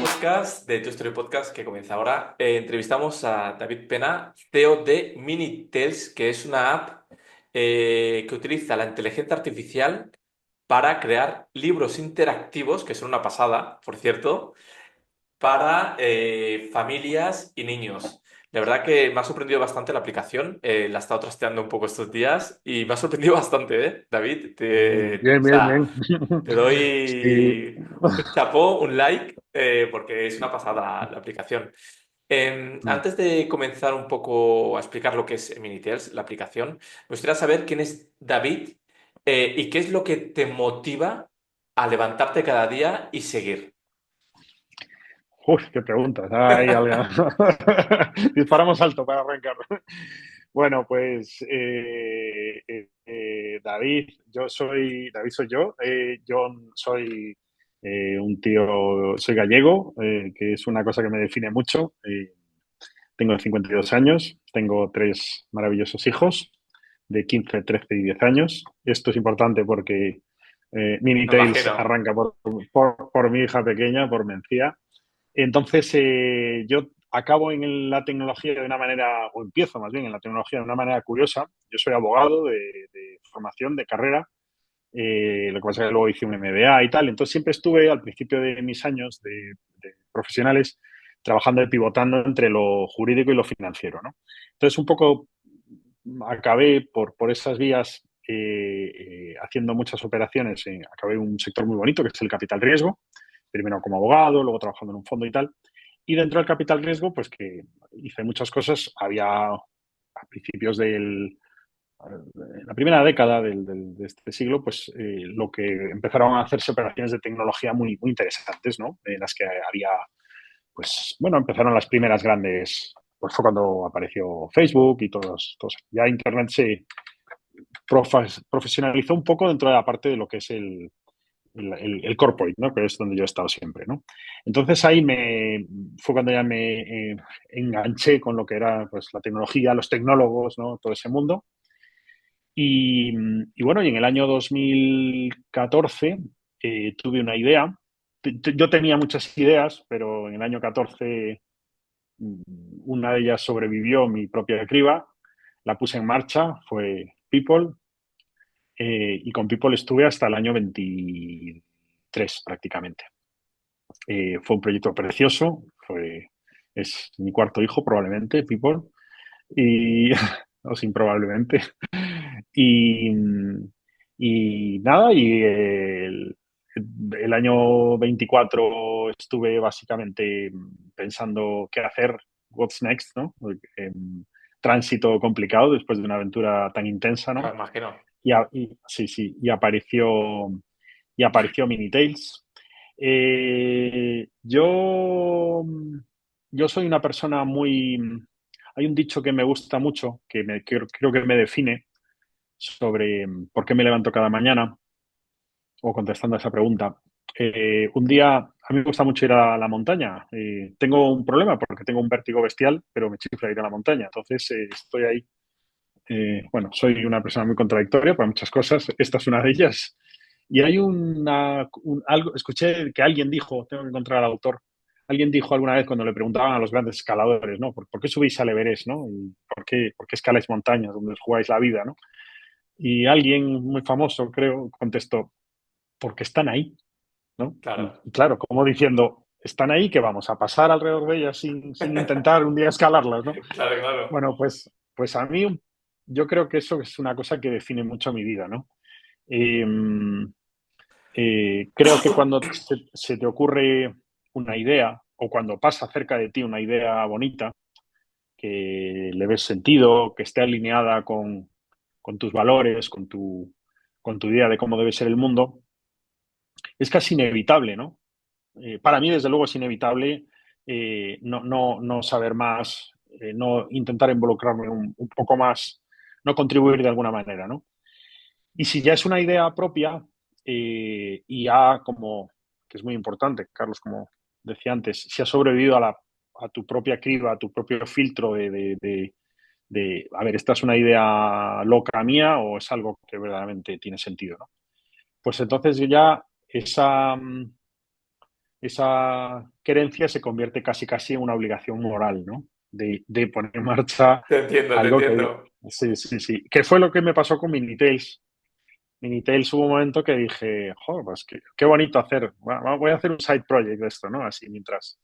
Podcast de Tu Story Podcast que comienza ahora. Entrevistamos a David Pena, CEO de Minitails, que es una app que utiliza la inteligencia artificial para crear libros interactivos, que son una pasada, por cierto, para familias y niños. La verdad que me ha sorprendido bastante la aplicación. La he estado trasteando un poco estos días y me ha sorprendido bastante, ¿eh, David? O Bien, bien, sea, bien. te Sí. doy un chapó, un like, porque es una pasada la aplicación. Antes de comenzar un poco a explicar lo que es Minitails, la aplicación, me gustaría saber quién es David y qué es lo que te motiva a levantarte cada día y seguir. Uy, qué preguntas. Disparamos alto para arrancar. Bueno, pues David, David soy yo soy un tío, soy gallego, que es una cosa que me define mucho. Tengo 52 años, tengo tres maravillosos hijos de 15, 13 y 10 años. Esto es importante porque Mini Me Tales imagino. arranca por mi hija pequeña, por Mencía. Entonces, yo acabo en la tecnología de una manera, o empiezo más bien en la tecnología de una manera curiosa. Yo soy abogado de formación, de carrera. Lo que pasa es que luego hice un MBA y tal. Entonces, siempre estuve al principio de mis años de profesionales trabajando y pivotando entre lo jurídico y lo financiero, ¿no? Entonces, un poco acabé por esas vías haciendo muchas operaciones. Acabé en un sector muy bonito que es el capital riesgo, primero como abogado, luego trabajando en un fondo y tal. Y dentro del capital riesgo, pues que hice muchas cosas. Había a principios la primera década de este siglo, pues lo que empezaron a hacerse operaciones de tecnología muy, muy interesantes, ¿no? En las que había, pues, bueno, empezaron las primeras grandes, pues fue cuando apareció Facebook y todos. Ya Internet se profesionalizó un poco dentro de la parte de lo que es el corporate, ¿no? Que es donde yo he estado siempre, ¿no? Entonces ahí fue cuando ya me enganché con lo que era pues, la tecnología, los tecnólogos, ¿no? Todo ese mundo. Y bueno, y en el año 2014 tuve una idea. Yo tenía muchas ideas, pero en el año 14 una de ellas sobrevivió mi propia criba, la puse en marcha, fue People, y con People estuve hasta el año 23 prácticamente. Fue un proyecto precioso, es mi cuarto hijo probablemente, People, y, o sin probablemente. Y, y nada, el año 24 estuve básicamente pensando qué hacer, what's next, ¿no? Tránsito complicado después de una aventura tan intensa, Me ¿no? imagino. Sí, sí, y apareció Minitails. Yo soy una persona muy... Hay un dicho que me gusta mucho, creo que me define sobre por qué me levanto cada mañana, o contestando a esa pregunta. Un día, a mí me gusta mucho ir a la montaña. Tengo un problema porque tengo un vértigo bestial, pero me chifla ir a la montaña. Entonces, estoy ahí. Bueno, soy una persona muy contradictoria para muchas cosas. Esta es una de ellas. Y hay algo, escuché que alguien dijo, tengo que encontrar al autor, alguien dijo alguna vez cuando le preguntaban a los grandes escaladores, ¿no? ¿Por qué subís al Everest, ¿no? ¿Y por qué escaláis montañas donde os jugáis la vida, ¿no? Y alguien muy famoso, creo, contestó, porque están ahí, ¿no? Y, Claro, y claro, como diciendo, están ahí que vamos a pasar alrededor de ellas sin intentar un día escalarlas, ¿no? claro, claro. Bueno, pues a mí yo creo que eso es una cosa que define mucho mi vida, ¿no? Eh, Creo que cuando se te ocurre una idea o cuando pasa cerca de ti una idea bonita, que le ves sentido, que esté alineada con tus valores, con tu idea de cómo debe ser el mundo, es casi inevitable, ¿no? Para mí, desde luego, es inevitable no saber más, no intentar involucrarme un poco más, no contribuir de alguna manera, ¿no? Y si ya es una idea propia, y ya como, que es muy importante, Carlos, como decía antes, si has sobrevivido a tu propia criba, a tu propio filtro a ver, ¿esta es una idea loca mía o es algo que verdaderamente tiene sentido, ¿no? pues entonces ya esa querencia se convierte casi casi en una obligación moral, ¿no? De poner en marcha Te entiendo, te algo que... entiendo. Sí, sí, sí. ¿Qué fue lo que me pasó con Minitails? Minitails hubo un momento que dije, joder, pues qué bonito hacer. Voy a hacer un side project de esto, ¿no? Así mientras.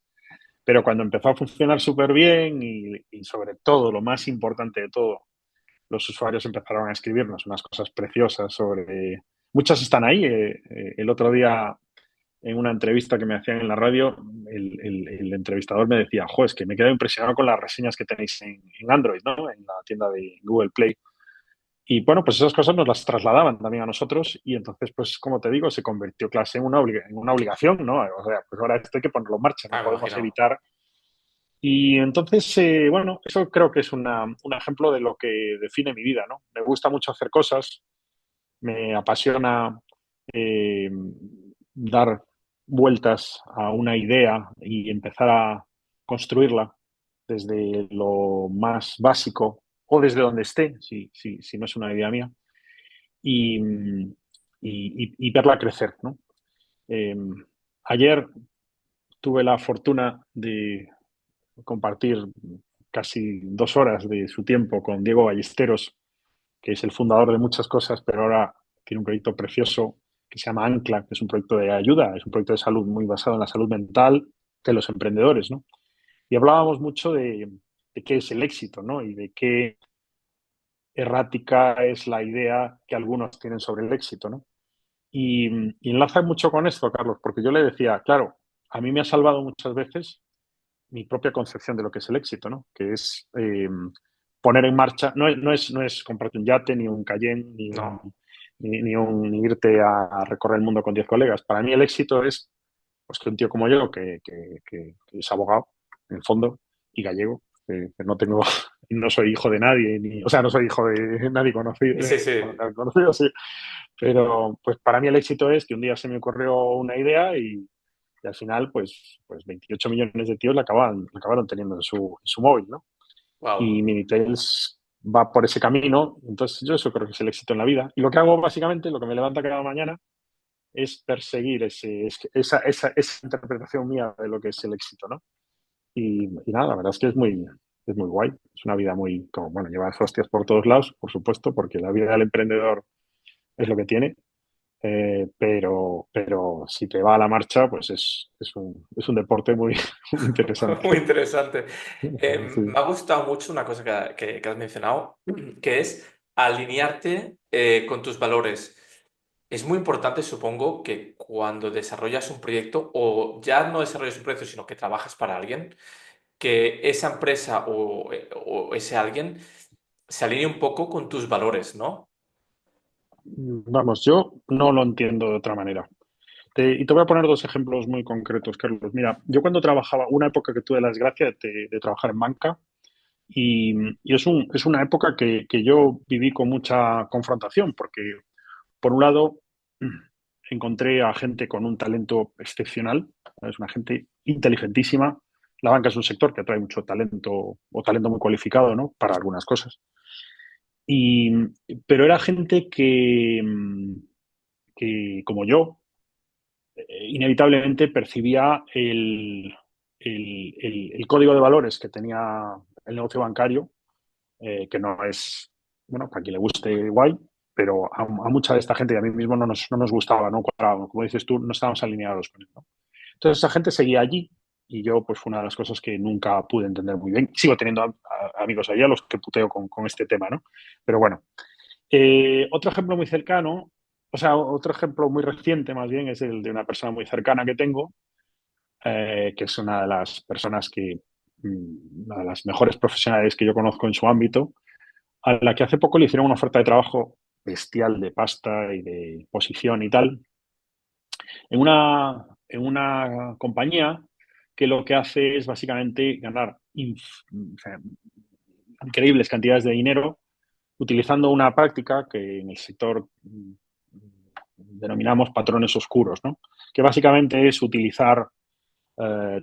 Pero cuando empezó a funcionar súper bien y sobre todo, lo más importante de todo, los usuarios empezaron a escribirnos unas cosas preciosas sobre... Muchas están ahí. El otro día, en una entrevista que me hacían en la radio, el entrevistador me decía, jo, es que me he quedado impresionado con las reseñas que tenéis en Android, ¿no? En la tienda de Google Play. Y bueno, pues esas cosas nos las trasladaban también a nosotros y entonces, pues como te digo, se convirtió clase en una obligación, ¿no? O sea, pues ahora esto hay que ponerlo en marcha, no Ah, me podemos imagino. evitar. Y entonces, bueno, eso creo que es un ejemplo de lo que define mi vida, ¿no? Me gusta mucho hacer cosas, me apasiona eh, dar vueltas a una idea y empezar a construirla desde lo más básico o desde donde esté, si no es una idea mía, y, y verla crecer, ¿no? Eh, ayer tuve la fortuna de compartir casi 2 horas de su tiempo con Diego Ballesteros, que es el fundador de muchas cosas, pero ahora tiene un proyecto precioso que se llama Ancla, que es un proyecto de ayuda, es un proyecto de salud muy basado en la salud mental de los emprendedores, ¿no? Y hablábamos mucho de qué es el éxito, ¿no? Y de qué errática es la idea que algunos tienen sobre el éxito, ¿no? Y enlaza mucho con esto, Carlos, porque yo le decía, claro, a mí me ha salvado muchas veces mi propia concepción de lo que es el éxito, ¿no? Que es poner en marcha, no es comprarte un yate, ni un Cayenne, No. ni irte a recorrer el mundo con 10 colegas. Para mí el éxito es pues, que un tío como yo, que es abogado, en el fondo, y gallego, que no tengo, no soy hijo de nadie, o sea, no soy hijo de nadie conocido, Sí, sí. conocido sí, pero pues para mí el éxito es que un día se me ocurrió una idea y al final, pues 28 millones de tíos la acabaron teniendo en su móvil, ¿no? Wow. Y Minitails va por ese camino, entonces yo eso creo que es el éxito en la vida. Y lo que hago básicamente, lo que me levanta cada mañana, es perseguir esa interpretación mía de lo que es el éxito, ¿no? Y nada, la verdad es que es muy guay. Es una vida muy, como, bueno, llevas hostias por todos lados, por supuesto, porque la vida del emprendedor es lo que tiene, pero si te va a la marcha, pues es un deporte muy, muy interesante. Muy interesante. Sí. Me ha gustado mucho una cosa que has mencionado, que es alinearte con tus valores. Es muy importante, supongo, que cuando desarrollas un proyecto, o ya no desarrollas un proyecto, sino que trabajas para alguien, que esa empresa o ese alguien se alinee un poco con tus valores, ¿no? Vamos, yo no lo entiendo de otra manera. Y te voy a poner dos ejemplos muy concretos, Carlos. Mira, yo cuando trabajaba, una época que tuve la desgracia de trabajar en banca, y es una época que yo viví con mucha confrontación, porque por un lado encontré a gente con un talento excepcional, es una gente inteligentísima. La banca es un sector que atrae mucho talento o talento muy cualificado, ¿no? Para algunas cosas. Y, pero era gente que como yo, inevitablemente percibía el código de valores que tenía el negocio bancario, que no es, bueno, para quien le guste guay, pero a mucha de esta gente y a mí mismo no nos gustaba, no cuadrábamos, como dices tú, no estábamos alineados con él, ¿no? Entonces esa gente seguía allí y yo pues fue una de las cosas que nunca pude entender muy bien. Sigo teniendo amigos allá, los que puteo con este tema, ¿no? Pero bueno, otro ejemplo muy cercano, o sea, otro ejemplo muy reciente más bien es el de una persona muy cercana que tengo, que es una de las personas una de las mejores profesionales que yo conozco en su ámbito, a la que hace poco le hicieron una oferta de trabajo bestial de pasta y de posición y tal, en una compañía que lo que hace es básicamente ganar o sea, increíbles cantidades de dinero utilizando una práctica que en el sector denominamos patrones oscuros, ¿no? Que básicamente es utilizar,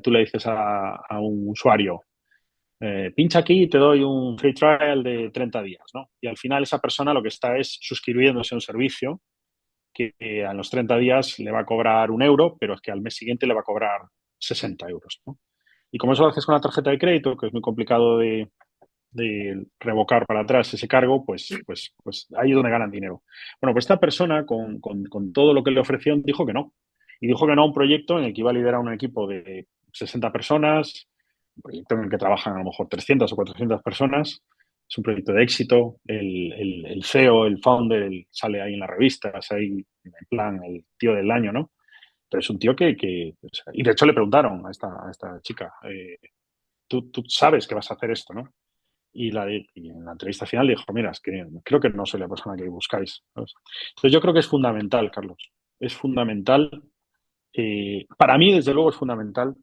tú le dices a un usuario, pincha aquí y te doy un free trial de 30 días, ¿no? Y al final esa persona lo que está es suscribiéndose a un servicio que a los 30 días le va a cobrar 1 euro, pero es que al mes siguiente le va a cobrar 60 euros, ¿no? Y como eso lo haces con la tarjeta de crédito, que es muy complicado de revocar para atrás ese cargo, pues ahí es donde ganan dinero. Bueno, pues esta persona, con todo lo que le ofrecieron, dijo que no. Y dijo que no a un proyecto en el que iba a liderar un equipo de 60 personas, un proyecto en el que trabajan a lo mejor 300 o 400 personas. Es un proyecto de éxito. El CEO, el founder, sale ahí en las revistas, ahí en plan el tío del año, ¿no? Pero es un tío o sea, y de hecho le preguntaron a esta chica, tú sabes que vas a hacer esto, ¿no? Y en la entrevista final dijo, mira, es que creo que no soy la persona que buscáis, ¿sabes? Entonces yo creo que es fundamental, Carlos. Es fundamental, para mí desde luego es fundamental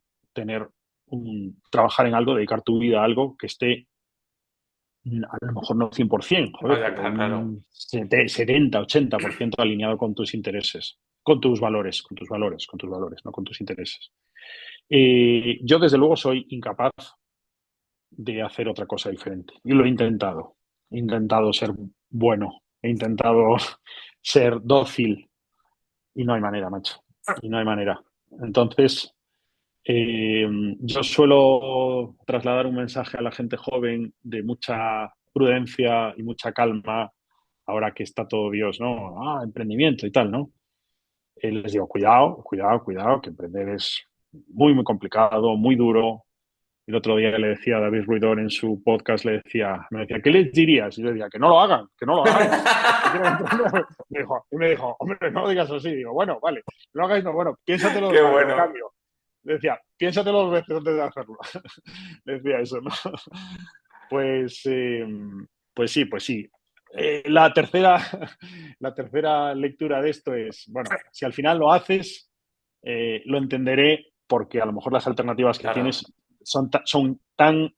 trabajar en algo, dedicar tu vida a algo que esté, a lo mejor no 100%, joder, Vaya, pero claro, claro. un 70-80% alineado con tus intereses, con tus valores, no con tus intereses. Yo desde luego soy incapaz de hacer otra cosa diferente. Y lo he intentado. He intentado ser bueno, he intentado ser dócil y no hay manera, macho. Y no hay manera. Entonces, eh, yo suelo trasladar un mensaje a la gente joven de mucha prudencia y mucha calma, ahora que está todo Dios, ¿no? Emprendimiento y tal, ¿no? Les digo, cuidado, cuidado, cuidado, que emprender es muy, muy complicado, muy duro. El otro día le decía a David Ruidor en su podcast, me decía, ¿qué les dirías? Y yo le decía, que no lo hagan, que no lo hagáis. A los que quieran emprender. Y me dijo, hombre, no lo digas así. Digo, bueno, vale, no lo hagáis, no, bueno, piénsatelo Qué dos veces, bueno. cambio. Le decía, piénsatelo dos veces antes de hacerlo. Le decía eso, ¿no? Pues, pues sí, pues sí. La tercera, la tercera lectura de esto es, bueno, si al final lo haces, lo entenderé porque a lo mejor las alternativas que Claro. tienes son tan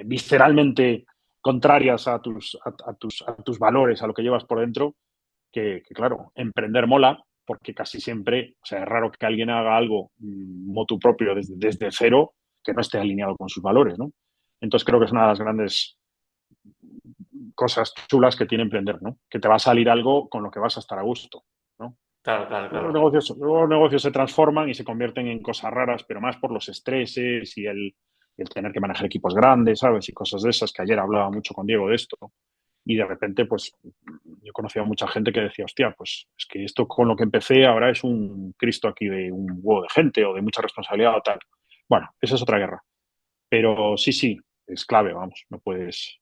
visceralmente contrarias a tus valores, a lo que llevas por dentro, que, claro, emprender mola, porque casi siempre, o sea, es raro que alguien haga algo motu propio desde cero que no esté alineado con sus valores, ¿no? Entonces creo que es una de las grandes cosas chulas que tiene emprender, ¿no? Que te va a salir algo con lo que vas a estar a gusto, ¿no? Claro, claro, Luego claro. los negocios se transforman y se convierten en cosas raras, pero más por los estreses y el tener que manejar equipos grandes, ¿sabes? Y cosas de esas, que ayer hablaba mucho con Diego de esto. Y de repente, pues, yo conocía a mucha gente que decía, hostia, pues es que esto con lo que empecé ahora es un Cristo aquí de un huevo de gente o de mucha responsabilidad o tal. Bueno, esa es otra guerra. Pero sí, sí, es clave, vamos. No puedes,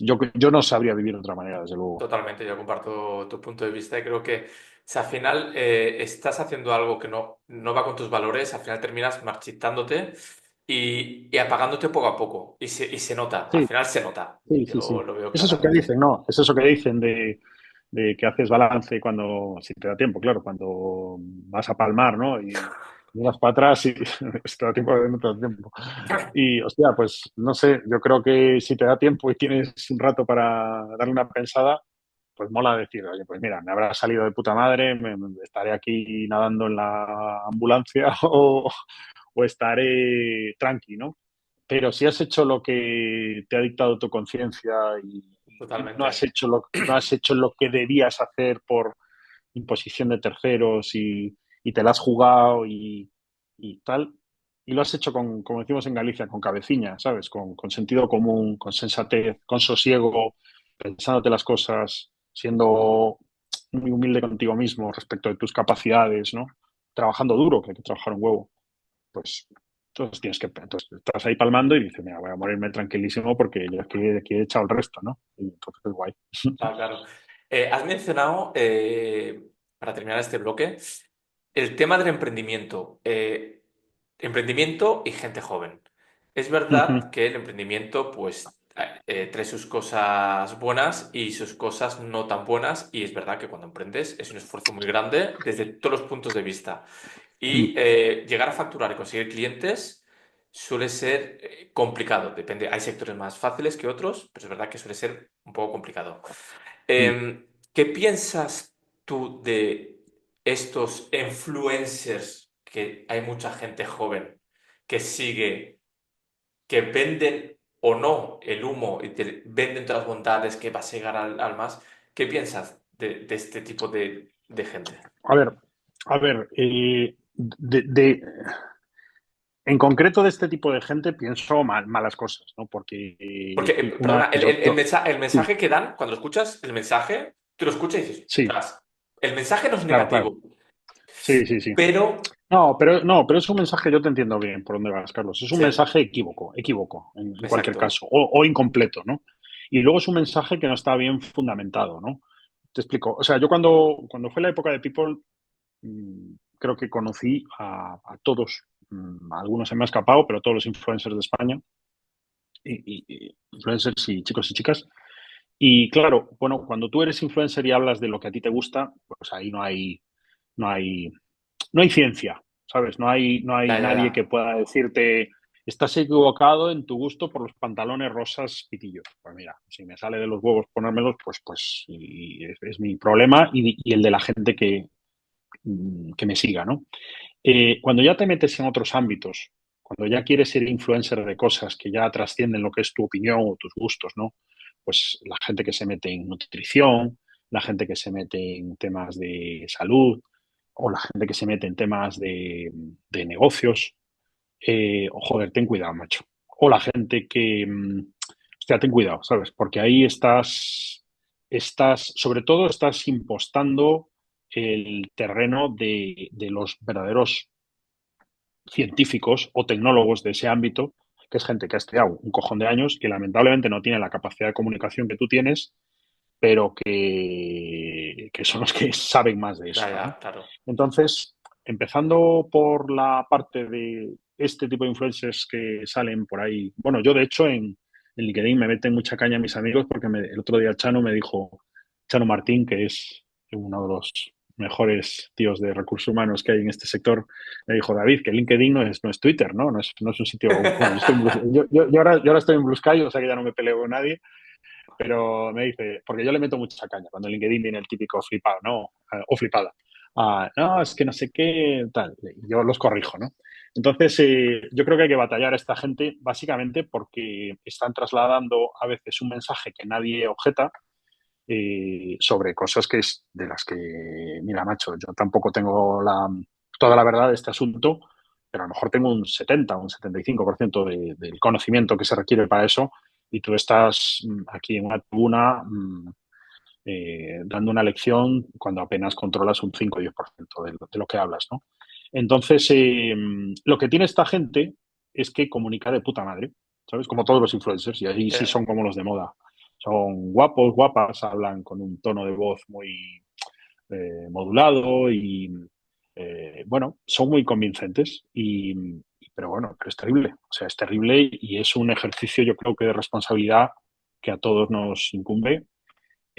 yo no sabría vivir de otra manera, desde luego. Totalmente, yo comparto tu punto de vista y creo que si al final estás haciendo algo que no va con tus valores, al final terminas marchitándote y apagándote poco a poco. Y se nota, al Sí, final se nota. sí, sí, Yo sí. lo veo Es eso que claramente. dicen, ¿no? Es eso que dicen de que haces balance cuando, si te da tiempo, claro, cuando vas a palmar, ¿no? Y miras para atrás y si te da tiempo, no te da tiempo. Y, hostia, pues no sé, yo creo que si te da tiempo y tienes un rato para darle una pensada, pues mola decir, oye, pues mira, me habrá salido de puta madre, estaré aquí nadando en la ambulancia o estaré tranqui, ¿no? Pero si has hecho lo que te ha dictado tu conciencia y no has Totalmente. hecho lo que debías hacer por imposición de terceros y te la has jugado y tal, y lo has hecho como decimos en Galicia, con cabeciña, ¿sabes? Con sentido común, con sensatez, con sosiego, pensándote las cosas, siendo muy humilde contigo mismo respecto de tus capacidades, ¿no? Trabajando duro, que hay que trabajar un huevo. Pues entonces estás ahí palmando y dices, mira, voy a morirme tranquilísimo porque yo aquí he echado el resto, ¿no? Y entonces es guay. Claro, claro. Has mencionado, para terminar este bloque, el tema del emprendimiento. Emprendimiento y gente joven. Es verdad Ujú. que el emprendimiento, pues, trae sus cosas buenas y sus cosas no tan buenas. Y es verdad que cuando emprendes es un esfuerzo muy grande desde todos los puntos de vista. Y llegar a facturar y conseguir clientes suele ser complicado. Depende, hay sectores más fáciles que otros, pero es verdad que suele ser un poco complicado. ¿Qué piensas tú de estos influencers que hay mucha gente joven que sigue, que venden o no el humo y te venden todas las bondades que vas a llegar al más? ¿Qué piensas de este tipo de gente? A ver, en concreto de este tipo de gente pienso malas cosas, ¿no? Porque Porque, perdona, una, yo, el sí, mensaje que dan, cuando escuchas el mensaje, tú lo escuchas y dices, sí, ostras, el mensaje no es claro, claro, negativo, sí, sí, sí. pero No, pero es un mensaje, yo te entiendo bien por dónde vas, Carlos. Es un sí, mensaje equívoco en cualquier exacto. caso, o incompleto, ¿no? Y luego es un mensaje que no está bien fundamentado, ¿no? Te explico. O sea, yo cuando fue la época de People, creo que conocí a todos, algunos se me ha escapado, pero todos los influencers de España, influencers y chicos y chicas. Y claro, bueno, cuando tú eres influencer y hablas de lo que a ti te gusta, pues ahí no hay, no hay ciencia, ¿sabes? No hay Ya, ya, nadie que ya. pueda decirte, estás equivocado en tu gusto por los pantalones rosas pitillos. Pues mira, si me sale de los huevos ponérmelos, pues y es mi problema y el de la gente que me siga, ¿no? Cuando ya te metes en otros ámbitos, cuando ya quieres ser influencer de cosas que ya trascienden lo que es tu opinión o tus gustos, ¿no? Pues la gente que se mete en nutrición, la gente que se mete en temas de salud, o la gente que se mete en temas de negocios, joder, ten cuidado, macho. O la gente que, hostia, ten cuidado, ¿sabes? Porque ahí sobre todo estás impostando el terreno de los verdaderos científicos o tecnólogos de ese ámbito, que es gente que ha estudiado un cojón de años, que lamentablemente no tiene la capacidad de comunicación que tú tienes, pero que son los que saben más de Ya, esto, ¿no? ya, claro. Entonces, empezando por la parte de este tipo de influencers que salen por ahí, bueno, yo de hecho en LinkedIn me meten mucha caña a mis amigos porque el otro día Chano me dijo, Chano Martín, que es uno de los mejores tíos de recursos humanos que hay en este sector, me dijo, David, que LinkedIn no es Twitter, ¿no? No es un sitio, bueno, yo ahora estoy en Blue Sky, o sea que ya no me peleo con nadie, pero me dice, porque yo le meto mucha caña, cuando en LinkedIn viene el típico flipado, ¿no? O flipada. No, es que no sé qué, tal. Yo los corrijo, ¿no? Entonces, yo creo que hay que batallar a esta gente básicamente porque están trasladando a veces un mensaje que nadie objeta sobre cosas de las que, mira, macho, yo tampoco tengo toda la verdad de este asunto, pero a lo mejor tengo un 70, un 75% del conocimiento que se requiere para eso y tú estás aquí en una tribuna dando una lección cuando apenas controlas un 5 o 10% de lo que hablas, ¿no? Entonces, lo que tiene esta gente es que comunica de puta madre, ¿sabes? Como todos los influencers, y ahí sí Ya. son como los de moda. Son guapos, guapas, hablan con un tono de voz muy modulado y, bueno, son muy convincentes. Pero bueno, pero es terrible. O sea, es terrible y es un ejercicio, yo creo que de responsabilidad que a todos nos incumbe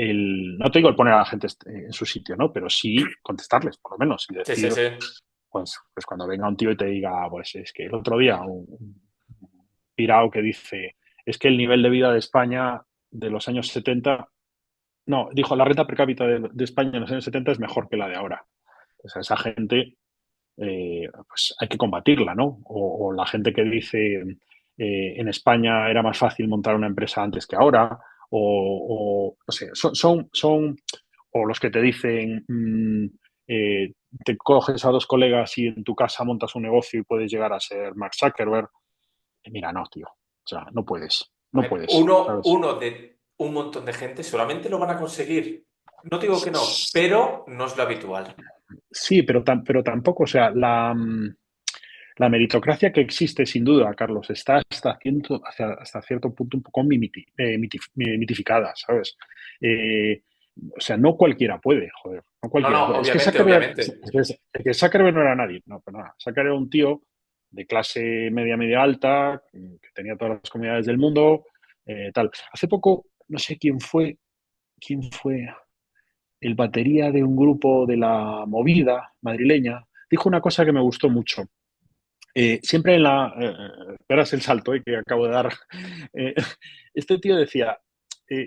no te digo el poner a la gente en su sitio, ¿no? Pero sí contestarles, por lo menos, y Sí, sí, decir, sí. pues cuando venga un tío y te diga, pues es que el otro día un pirao que dice, es que el nivel de vida de España de los años 70, no, dijo, la renta per cápita de España en los años 70 es mejor que la de ahora. O sea, esa gente, pues hay que combatirla, ¿no? O la gente que dice, en España era más fácil montar una empresa antes que ahora, no sé, o los que te dicen, te coges a dos colegas y en tu casa montas un negocio y puedes llegar a ser Mark Zuckerberg. Mira, no, tío. O sea, no puedes, A no ver, puedes, uno, ¿sabes? uno de un montón de gente solamente lo van a conseguir. No digo que no, pero no es lo habitual. Sí, pero tampoco, o sea, la meritocracia que existe, sin duda, Carlos, está hasta cierto punto un poco mitificada, ¿sabes? Eh, o sea, no cualquiera puede, joder, no No, cualquiera no, puede. Es que obviamente, Zuckerberg, obviamente. es que Zuckerberg no era nadie, no, pero nada. Zuckerberg era un tío de clase media, media alta, que tenía todas las comunidades del mundo, tal. Hace poco, no sé quién fue el batería de un grupo de la movida madrileña, dijo una cosa que me gustó mucho. Siempre verás el salto que acabo de dar. Eh, este tío decía,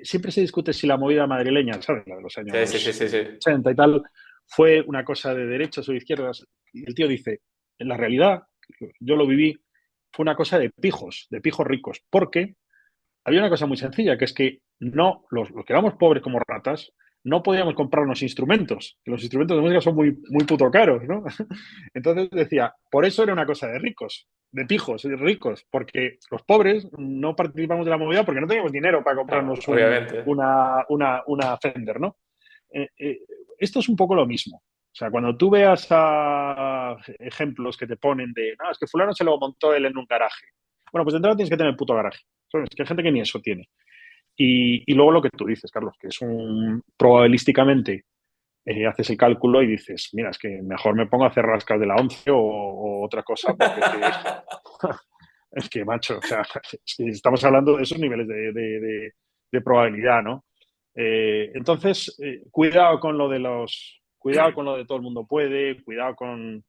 siempre se discute si la movida madrileña, ¿sabes? La de los Sí, sí, sí, años sí, sí. 80 y tal, fue una cosa de derechas o de izquierdas. Y el tío dice, en la realidad, yo lo viví, fue una cosa de pijos ricos, porque había una cosa muy sencilla, que es que no, los que éramos pobres como ratas, no podíamos comprarnos instrumentos, que los instrumentos de música son muy, muy puto caros, ¿no? Entonces decía, por eso era una cosa de ricos, de pijos, de ricos, porque los pobres no participamos de la movida porque no teníamos dinero para Claro, comprarnos obviamente. una Fender, ¿no? Eh, eh, esto es un poco lo mismo. O sea, cuando tú veas a ejemplos que te ponen de, no, es que fulano se lo montó él en un garaje. Bueno, pues de entrada tienes que tener el puto garaje. ¿Sabes? Que hay gente que ni eso tiene. Y luego lo que tú dices, Carlos, que es probabilísticamente haces el cálculo y dices, mira, es que mejor me pongo a hacer rascas de la 11 o otra cosa, porque es que macho, o sea, es que estamos hablando de esos niveles de probabilidad, ¿no? Entonces, cuidado con lo de todo el mundo puede, cuidado con...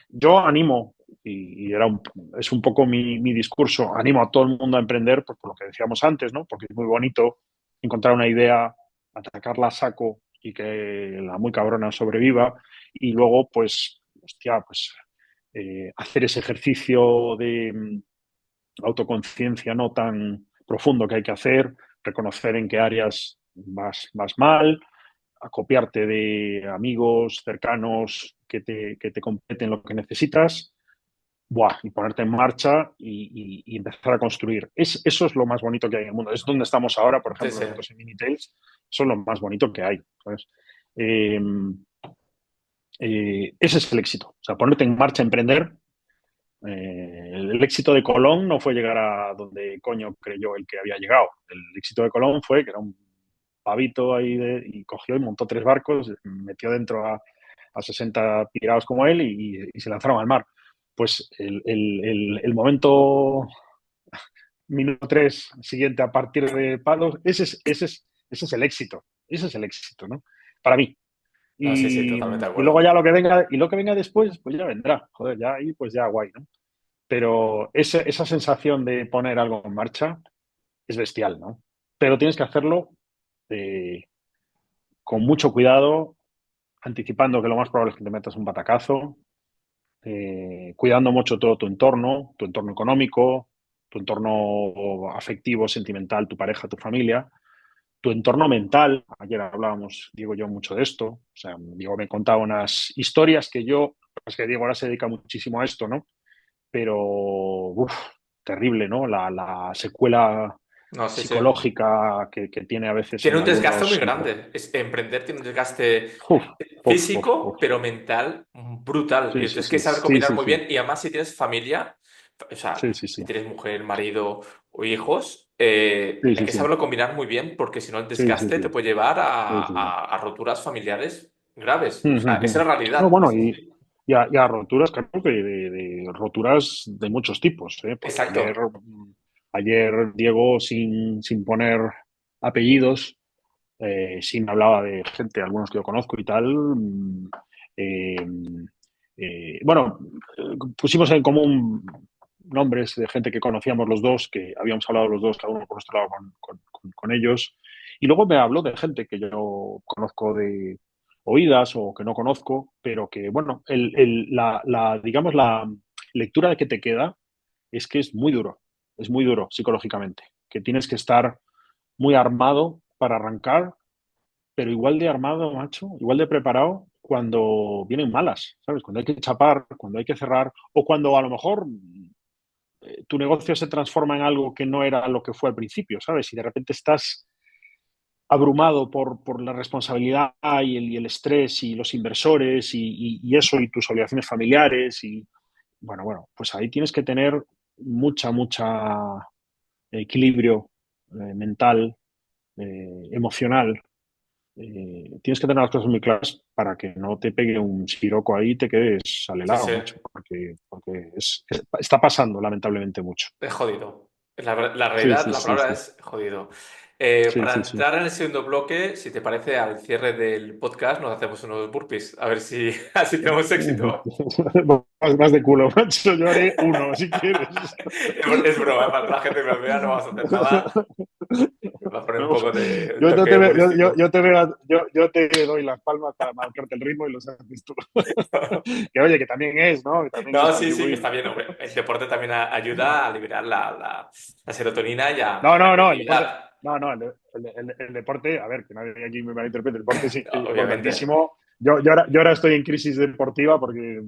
Yo animo, es un poco mi discurso, animo a todo el mundo a emprender, pues, por lo que decíamos antes, ¿no? Porque es muy bonito encontrar una idea, atacarla a saco y que la muy cabrona sobreviva y luego, pues, hostia, pues hacer ese ejercicio de autoconciencia no tan profundo que hay que hacer, reconocer en qué áreas vas mal, acopiarte de amigos cercanos que te completen lo que necesitas, buah, y ponerte en marcha y empezar a construir. Eso es lo más bonito que hay en el mundo. Es donde estamos ahora, por Sí, ejemplo, sí. nosotros en Minitails, eso es lo más bonito que hay. ¿Sabes? Eh, ese es el éxito. O sea, ponerte en marcha, emprender. El éxito de Colón no fue llegar a donde coño creyó el que había llegado. El éxito de Colón fue que era un pavito ahí y cogió y montó 3 barcos, metió dentro a 60 pirados como él y se lanzaron al mar. Pues el momento minuto 3 siguiente a partir de palos, ese es el éxito. Ese es el éxito, ¿no? Para mí. No, sí, sí, Y, totalmente de y luego acuerdo. ya lo que venga después, pues ya vendrá. Joder, ya ahí pues ya guay, ¿no? Pero esa sensación de poner algo en marcha es bestial, ¿no? Pero tienes que hacerlo eh, con mucho cuidado, anticipando que lo más probable es que te metas un batacazo, cuidando mucho todo tu entorno económico, tu entorno afectivo, sentimental, tu pareja, tu familia, tu entorno mental. Ayer hablábamos, Diego y yo, mucho de esto. O sea, Diego me contaba unas historias es que Diego ahora se dedica muchísimo a esto, ¿no? Pero, uf, terrible, ¿no? La secuela No, sí, sí. psicológica que tiene a veces Tiene en un desgaste muy algunos... grande. Emprender tiene un desgaste Uf, uf, uf, físico, uf. pero mental brutal. Y Sí, lo sí, tienes que sí, saber sí, combinar sí, muy sí, bien. Y además, si tienes familia, o sea, sí, sí, si sí, tienes mujer, marido o hijos, sí, hay sí, que sí, saberlo combinar muy bien, porque si no, el sí, sí, desgaste te sí, puede llevar sí, sí, sí. a roturas familiares graves. O sea, esa es Ujú. la No, realidad. bueno, y a roturas, claro, de roturas de muchos tipos, ¿eh? Porque ayer, Exacto. ayer Diego, sin poner apellidos, sí me hablaba de gente, algunos que yo conozco y tal. eh, bueno, pusimos en común nombres de gente que conocíamos los dos, que habíamos hablado los dos, cada uno por nuestro lado con ellos. Y luego me habló de gente que yo conozco de oídas o que no conozco, pero que, bueno, digamos, la lectura de que te queda es que es muy duro psicológicamente, que tienes que estar muy armado para arrancar, pero igual de armado, macho, igual de preparado cuando vienen malas, ¿sabes? Cuando hay que chapar, cuando hay que cerrar, o cuando a lo mejor tu negocio se transforma en algo que no era lo que fue al principio, ¿sabes? Y de repente estás abrumado por la responsabilidad y el estrés y los inversores y eso y tus obligaciones familiares y bueno, pues ahí tienes que tener mucha equilibrio mental, emocional. Tienes que tener las cosas muy claras para que no te pegue un siroco ahí y te quedes al Sí, helado, sí. macho, porque está pasando lamentablemente mucho. Es jodido. La Sí, realidad, sí, la sí, palabra sí, es jodido. sí, Para sí, sí. entrar en el segundo bloque, si te parece, al cierre del podcast nos hacemos unos burpees, a ver si así tenemos éxito. Más de culo, macho. Yo haré uno, si quieres. Es broma, para la gente que nos vea no vamos a hacer nada. Va a poner un No, poco de un yo, no toque te, ve- yo humorístico. te veo- yo te doy las palmas para marcarte el ritmo y lo haces tú. Que oye, que también ¿no? Que también es No, sí, sí, que contribuir. está bien, hombre. El deporte también ayuda a liberar la serotonina y a No, la no, no, creatividad. No, el deporte, a ver, que nadie aquí me malinterprete, el deporte es Obviamente. importantísimo. Yo ahora estoy en crisis deportiva porque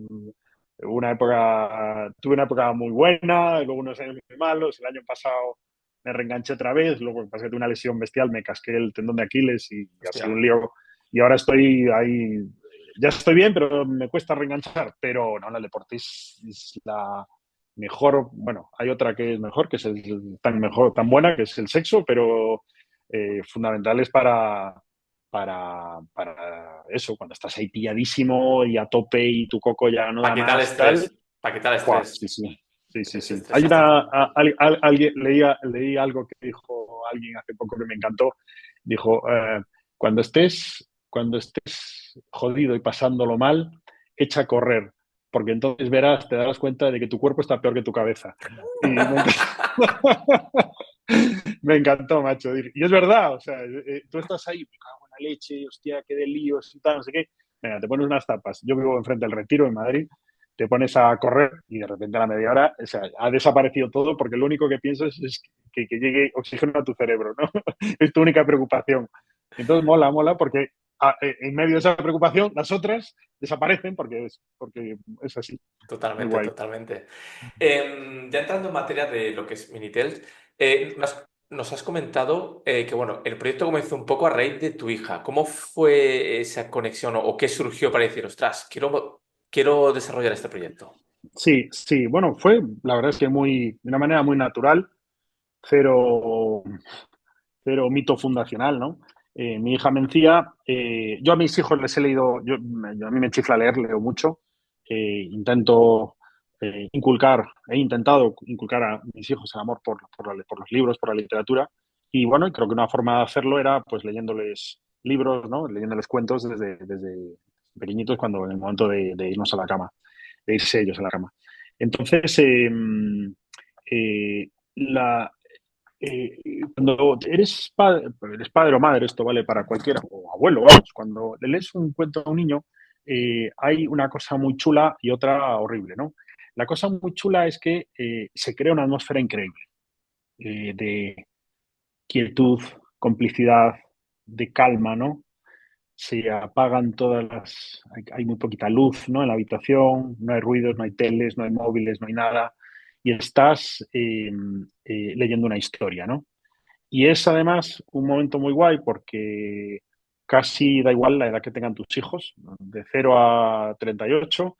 tuve una época muy buena, luego unos años muy malos, el año pasado me reenganché otra vez, luego pasé de una lesión bestial, me casqué el tendón de Aquiles y ha Hostia, sido un lío. Y ahora estoy ahí, ya estoy bien, pero me cuesta reenganchar. Pero no, el deporte es la mejor, bueno, hay otra que es mejor, que es tan mejor, tan buena, que es el sexo, pero fundamentales para eso, cuando estás ahí pilladísimo y a tope y tu coco ya no para da quitar el más, tal. estrés, para quitar el ¡Buah! estrés. Sí, sí, sí, sí, Es sí. Hay estresarte un poco. alguien, leí algo que dijo alguien hace poco que me encantó. Dijo, cuando estés jodido y pasándolo mal, echa a correr, porque entonces verás, te darás cuenta de que tu cuerpo está peor que tu cabeza. Y me encantó, me encantó, macho. Y es verdad, o sea, tú estás ahí, me cago en la leche, hostia, qué de líos y tal, no sé qué. Venga, te pones unas tapas. Yo vivo enfrente del Retiro, en Madrid, te pones a correr y de repente a la media hora, o sea, ha desaparecido todo porque lo único que piensas es que llegue oxígeno a tu cerebro, ¿no? Es tu única preocupación. Entonces mola porque en medio de esa preocupación las otras desaparecen porque es así. Muy Totalmente, guay. totalmente. Ya entrando en materia de lo que es Minitel, nos has comentado que bueno, el proyecto comenzó un poco a raíz de tu hija. ¿Cómo fue esa conexión o qué surgió para decir, ostras, quiero desarrollar este proyecto? Sí, sí, bueno, fue la verdad es que de una manera muy natural, cero, cero mito fundacional, ¿no? Mi hija Mencía, yo a mis hijos les he leído, a mí me chifla leer, leo mucho, intento he intentado inculcar a mis hijos el amor por los libros, por la literatura, y bueno, creo que una forma de hacerlo era pues leyéndoles libros, ¿no? Leyéndoles cuentos desde pequeñitos cuando en el momento de irnos a la cama, de irse ellos a la cama. Entonces, eh, la, cuando eres padre o madre, esto vale para cualquiera, o abuelo, vamos, cuando le lees un cuento a un niño, hay una cosa muy chula y otra horrible, ¿no? La cosa muy chula es que se crea una atmósfera increíble de quietud, complicidad, de calma, ¿no? Se apagan hay muy poquita luz, ¿no? En la habitación, no hay ruidos, no hay teles, no hay móviles, no hay nada, y estás leyendo una historia, ¿no? Y es además un momento muy guay porque casi da igual la edad que tengan tus hijos, de 0 a 38,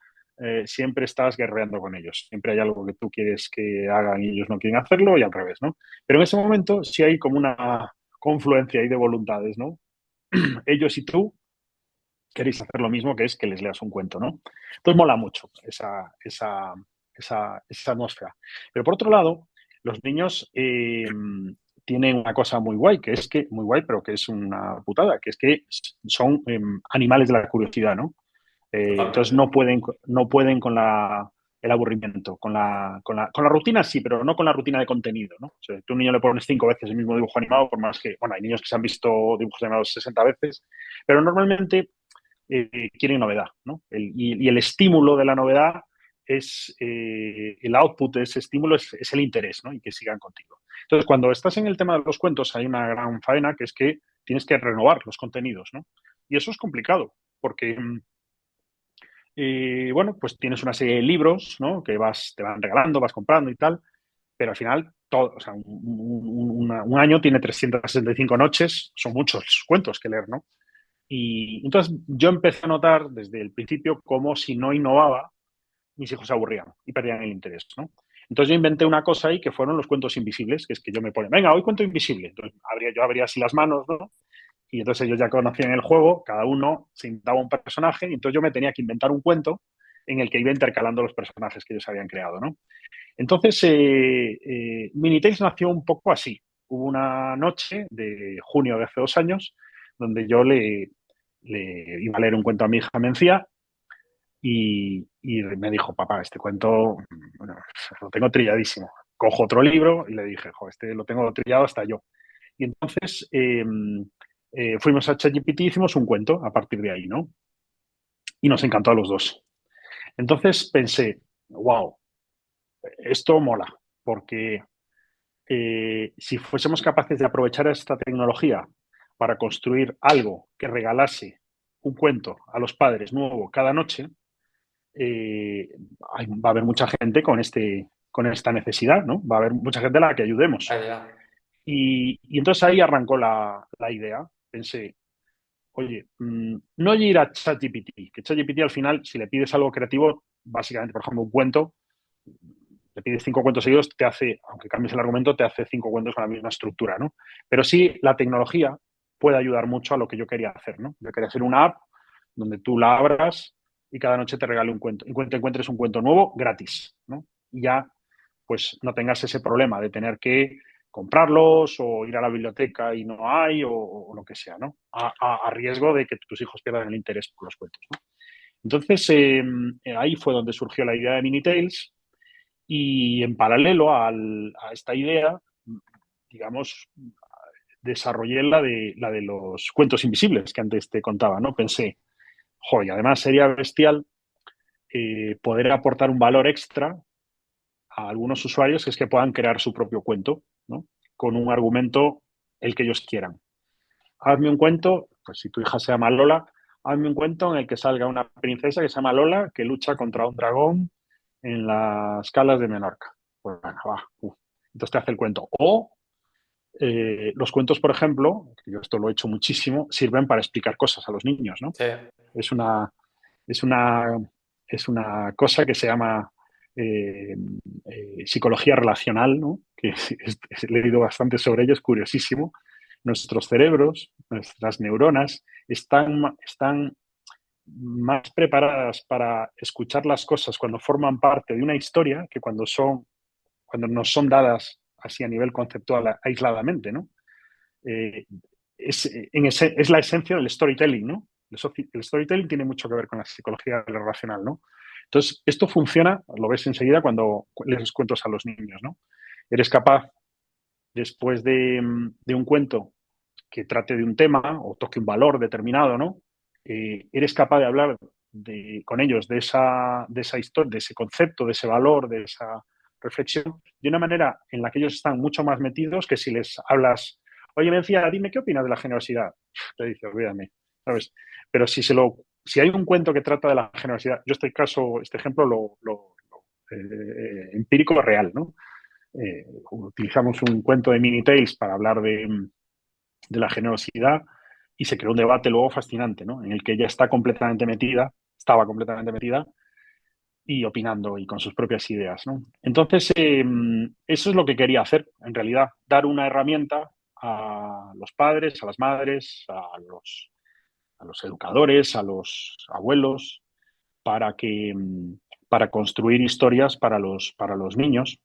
siempre estás guerreando con ellos. Siempre hay algo que tú quieres que hagan y ellos no quieren hacerlo y al revés, ¿no? Pero en ese momento sí hay como una confluencia ahí de voluntades, ¿no? Ellos y tú queréis hacer lo mismo, que es que les leas un cuento, ¿no? Entonces mola mucho esa atmósfera. Pero por otro lado, los niños tienen una cosa muy guay, muy guay, pero que es una putada, que es que son animales de la curiosidad, ¿no? Entonces Totalmente. no pueden con el aburrimiento, con la rutina sí, pero no con la rutina de contenido, ¿no? O sea, tú a un niño le pones 5 veces el mismo dibujo animado, por más que, bueno, hay niños que se han visto dibujos animados 60 veces, pero normalmente quieren novedad, ¿no? Y el estímulo de la novedad el output de ese estímulo es el interés, ¿no? Y que sigan contigo. Entonces, cuando estás en el tema de los cuentos, hay una gran faena que es que tienes que renovar los contenidos, ¿no? Y eso es complicado, porque bueno, pues tienes una serie de libros, ¿no? Que te van regalando, vas comprando y tal, pero al final, o sea, un año tiene 365 noches, son muchos cuentos que leer, ¿no? Y entonces yo empecé a notar desde el principio como si no innovaba, mis hijos se aburrían y perdían el interés, ¿no? Entonces yo inventé una cosa ahí que fueron los cuentos invisibles, que es que yo me ponía, venga, hoy cuento invisible. Entonces yo abría así las manos, ¿no? Y entonces ellos ya conocían el juego, cada uno se inventaba un personaje, y entonces yo me tenía que inventar un cuento en el que iba intercalando los personajes que ellos habían creado, ¿no? Entonces, Minitex nació un poco así. Hubo una noche de junio de hace 2 años donde yo le iba a leer un cuento a mi hija Mencía y me dijo, papá, este cuento bueno, lo tengo trilladísimo. Cojo otro libro y le dije, jo, este lo tengo trillado hasta yo. Y entonces fuimos a ChatGPT y hicimos un cuento a partir de ahí, ¿no? Y nos encantó a los dos. Entonces pensé, wow, esto mola, porque si fuésemos capaces de aprovechar esta tecnología para construir algo que regalase un cuento a los padres nuevo cada noche, va a haber mucha gente con esta necesidad, ¿no? Va a haber mucha gente a la que ayudemos. Allá. Y entonces ahí arrancó la idea. Pensé, oye, no ir a ChatGPT, que ChatGPT al final, si le pides algo creativo, básicamente, por ejemplo, un cuento, le pides 5 cuentos seguidos, te hace, aunque cambies el argumento, te hace 5 cuentos con la misma estructura, ¿no? Pero sí, la tecnología puede ayudar mucho a lo que yo quería hacer, ¿no? Yo quería hacer una app donde tú la abras y cada noche te regale un cuento. En cuanto encuentres un cuento nuevo, gratis, ¿no? Y ya, pues, no tengas ese problema de tener que comprarlos o ir a la biblioteca y no hay o lo que sea, ¿no? A riesgo de que tus hijos pierdan el interés por los cuentos, ¿no? Entonces, ahí fue donde surgió la idea de Minitails y en paralelo a esta idea, digamos, desarrollé la de los cuentos invisibles que antes te contaba, ¿no? Pensé, joder, además sería bestial poder aportar un valor extra a algunos usuarios que es que puedan crear su propio cuento, ¿no? Con un argumento el que ellos quieran. Hazme un cuento, pues si tu hija se llama Lola, hazme un cuento en el que salga una princesa que se llama Lola que lucha contra un dragón en las calas de Menorca. Pues bueno, va. Entonces te hace el cuento. O los cuentos, por ejemplo, que yo esto lo he hecho muchísimo, sirven para explicar cosas a los niños, ¿no? Sí. Es una, es una, es una cosa que se llama eh, psicología relacional, ¿no? Que he leído bastante sobre ello, es curiosísimo. Nuestros cerebros, nuestras neuronas, están más preparadas para escuchar las cosas cuando forman parte de una historia que cuando nos son dadas así a nivel conceptual aisladamente, ¿no? Eh, es la esencia del storytelling, ¿no? El storytelling tiene mucho que ver con la psicología relacional, ¿no? Entonces, esto funciona, lo ves enseguida cuando les cuentos a los niños, ¿no? Eres capaz, después de un cuento que trate de un tema o toque un valor determinado, ¿no? Eres capaz de hablar con ellos de esa historia, de ese concepto, de ese valor, de esa reflexión, de una manera en la que ellos están mucho más metidos que si les hablas, oye, Mencía, dime qué opinas de la generosidad. Te dice, olvídame, ¿sabes? Pero si hay un cuento que trata de la generosidad, yo este ejemplo empírico real, ¿no? Utilizamos un cuento de Mini Tales para hablar de la generosidad y se creó un debate luego fascinante, ¿no? En el que ella estaba completamente metida y opinando y con sus propias ideas, ¿no? Entonces, eso es lo que quería hacer, en realidad, dar una herramienta a los padres, a las madres, a los educadores, a los abuelos, para para construir historias para los niños.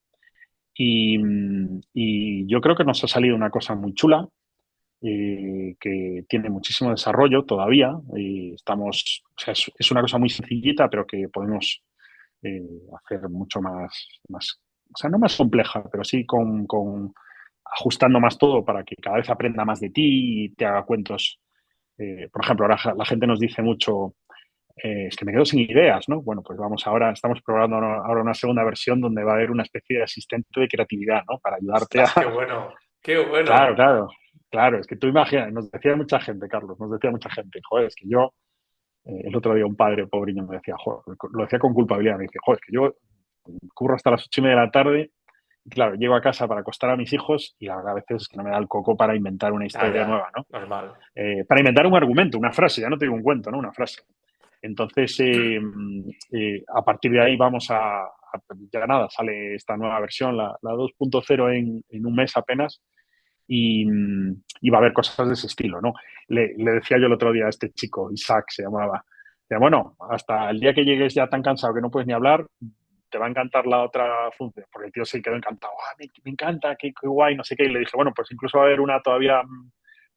Y yo creo que nos ha salido una cosa muy chula, que tiene muchísimo desarrollo todavía. O sea, es una cosa muy sencillita, pero que podemos hacer mucho o sea, no más compleja, pero sí ajustando más todo para que cada vez aprenda más de ti y te haga cuentos. Por ejemplo, ahora la gente nos dice mucho, es que me quedo sin ideas, ¿no? Bueno, pues estamos probando ahora una segunda versión donde va a haber una especie de asistente de creatividad, ¿no? Para ayudarte Ostras, qué a, bueno. Qué claro, bueno. claro, claro, es que tú imaginas, nos decía mucha gente, Carlos, nos decía mucha gente, joder, es que yo, el otro día un padre pobreño me decía, joder, lo decía con culpabilidad, me dice, joder, es que yo curro hasta las 8:30 de la tarde y claro, llego a casa para acostar a mis hijos y la verdad a veces es que no me da el coco para inventar una Ah, historia ya. nueva, ¿no? Normal. Para inventar un argumento, una frase, ya no te digo un cuento, ¿no? Una frase. Entonces, a partir de ahí ya nada, sale esta nueva versión, la 2.0 en un mes apenas, y va a haber cosas de ese estilo, ¿no? Le decía yo el otro día a este chico, Isaac se llamaba, decía, bueno, hasta el día que llegues ya tan cansado que no puedes ni hablar, te va a encantar la otra función, porque el tío se quedó encantado, me encanta, qué guay, no sé qué, y le dije, bueno, pues incluso va a haber una todavía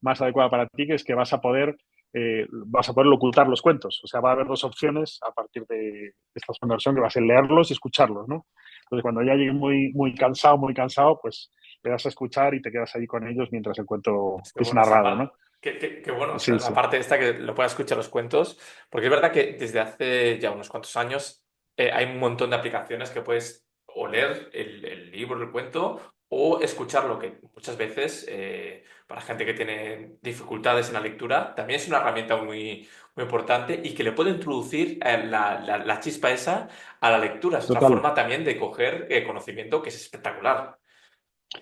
más adecuada para ti, que es que vas a poder locutar los cuentos, o sea, va a haber dos opciones a partir de esta conversión, que va a ser leerlos y escucharlos, ¿no? Entonces, cuando ya llegues muy cansado, pues te das a escuchar y te quedas ahí con ellos mientras el cuento Qué es bueno, o sea, narrado, ¿no? qué bueno, o sea, Sí, la sí. parte esta que lo pueda escuchar los cuentos, porque es verdad que desde hace ya unos cuantos años hay un montón de aplicaciones que puedes o leer el libro, el cuento, o escucharlo, que muchas veces para gente que tiene dificultades en la lectura también es una herramienta muy importante y que le puede introducir la chispa esa a la lectura. Es otra Total, forma también de coger conocimiento que es espectacular.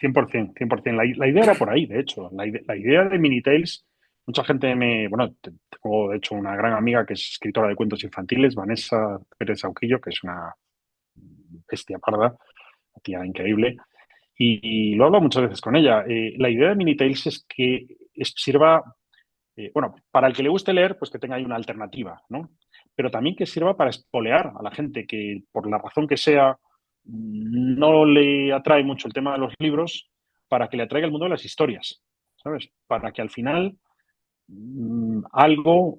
100%, 100%. La idea era por ahí, de hecho. La idea de Minitails, mucha gente bueno, tengo de hecho una gran amiga que es escritora de cuentos infantiles, Vanessa Pérez Auquillo, que es una bestia parda, una tía increíble, y lo hablo muchas veces con ella. La idea de Minitails es que sirva, bueno, para el que le guste leer, pues que tenga ahí una alternativa, ¿no? Pero también que sirva para espolear a la gente que, por la razón que sea, no le atrae mucho el tema de los libros, para que le atraiga el mundo de las historias, ¿sabes? Para que al final algo,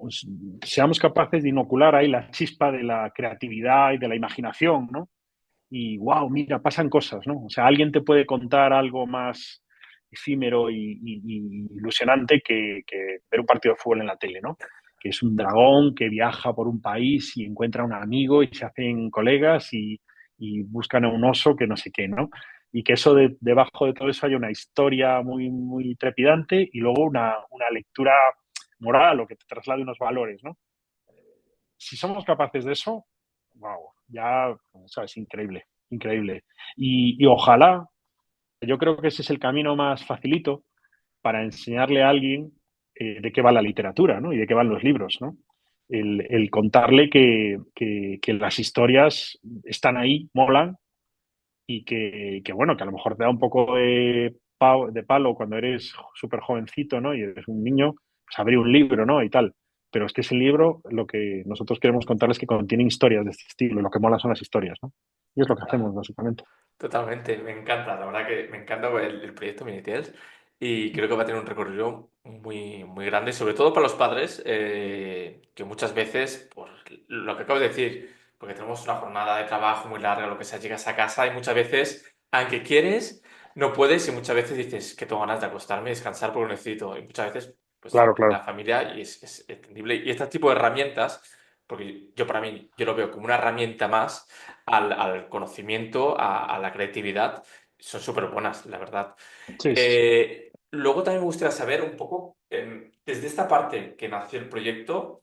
seamos capaces de inocular ahí la chispa de la creatividad y de la imaginación, ¿no? Y wow, mira, pasan cosas, ¿no? O sea, alguien te puede contar algo más efímero y ilusionante que ver un partido de fútbol en la tele, ¿no? Que es un dragón que viaja por un país y encuentra a un amigo y se hacen colegas y buscan a un oso que no sé qué, ¿no? Y que eso debajo de todo eso hay una historia muy, muy trepidante y luego una lectura moral o que te traslade unos valores, ¿no? Si somos capaces de eso, wow, ya, o sea, es increíble, increíble. Y ojalá, yo creo que ese es el camino más facilito para enseñarle a alguien de qué va la literatura, ¿no? Y de qué van los libros, ¿no? El contarle que las historias están ahí, molan, y bueno, que a lo mejor te da un poco de palo cuando eres súper jovencito, ¿no? Y eres un niño, pues abrir un libro, ¿no? Y tal. Pero es que ese libro, lo que nosotros queremos contarles es que contiene historias de este estilo, y lo que mola son las historias, ¿no? Y es lo que hacemos, básicamente. Totalmente, me encanta, la verdad que me encanta el proyecto Minitails y creo que va a tener un recorrido muy grande, sobre todo para los padres, que muchas veces, por lo que acabo de decir, porque tenemos una jornada de trabajo muy larga, lo que sea, llegas a casa y muchas veces, aunque quieres, no puedes y muchas veces dices que tengo ganas de acostarme y descansar porque lo necesito. Y muchas veces, pues, Claro, la claro. familia y es entendible. Y este tipo de herramientas, porque yo para mí, yo lo veo como una herramienta más al conocimiento, a la creatividad, son súper buenas, la verdad. Sí, sí, sí. Luego también me gustaría saber un poco, desde esta parte que nació el proyecto,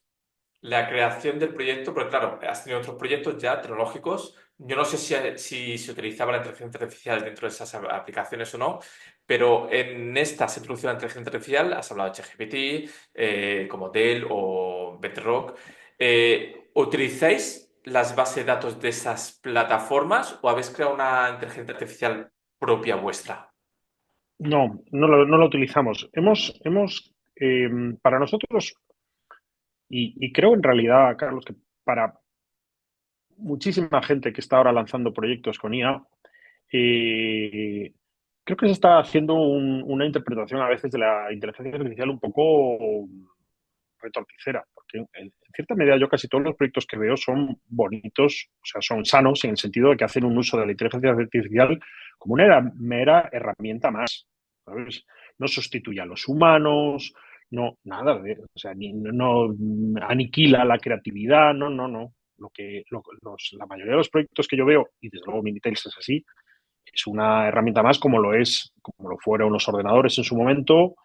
la creación del proyecto, porque claro, has tenido otros proyectos ya tecnológicos. Yo no sé si se utilizaba la inteligencia artificial dentro de esas aplicaciones o no, pero en esta se introdujo la inteligencia artificial, has hablado de ChatGPT, como Dell o Bedrock. ¿Utilizáis las bases de datos de esas plataformas o habéis creado una inteligencia artificial propia vuestra? No, no lo utilizamos. Para nosotros, y creo en realidad, Carlos, que para muchísima gente que está ahora lanzando proyectos con IA, eh, creo que se está haciendo una interpretación a veces de la inteligencia artificial un poco retorticera, porque en cierta medida yo casi todos los proyectos que veo son bonitos, o sea, son sanos en el sentido de que hacen un uso de la inteligencia artificial como una mera herramienta más, ¿sabes? No sustituye a los humanos, no, nada de, o sea, no aniquila la creatividad, no. La mayoría de los proyectos que yo veo, y desde luego Minitails es así, es una herramienta más como lo fueron los ordenadores en su momento,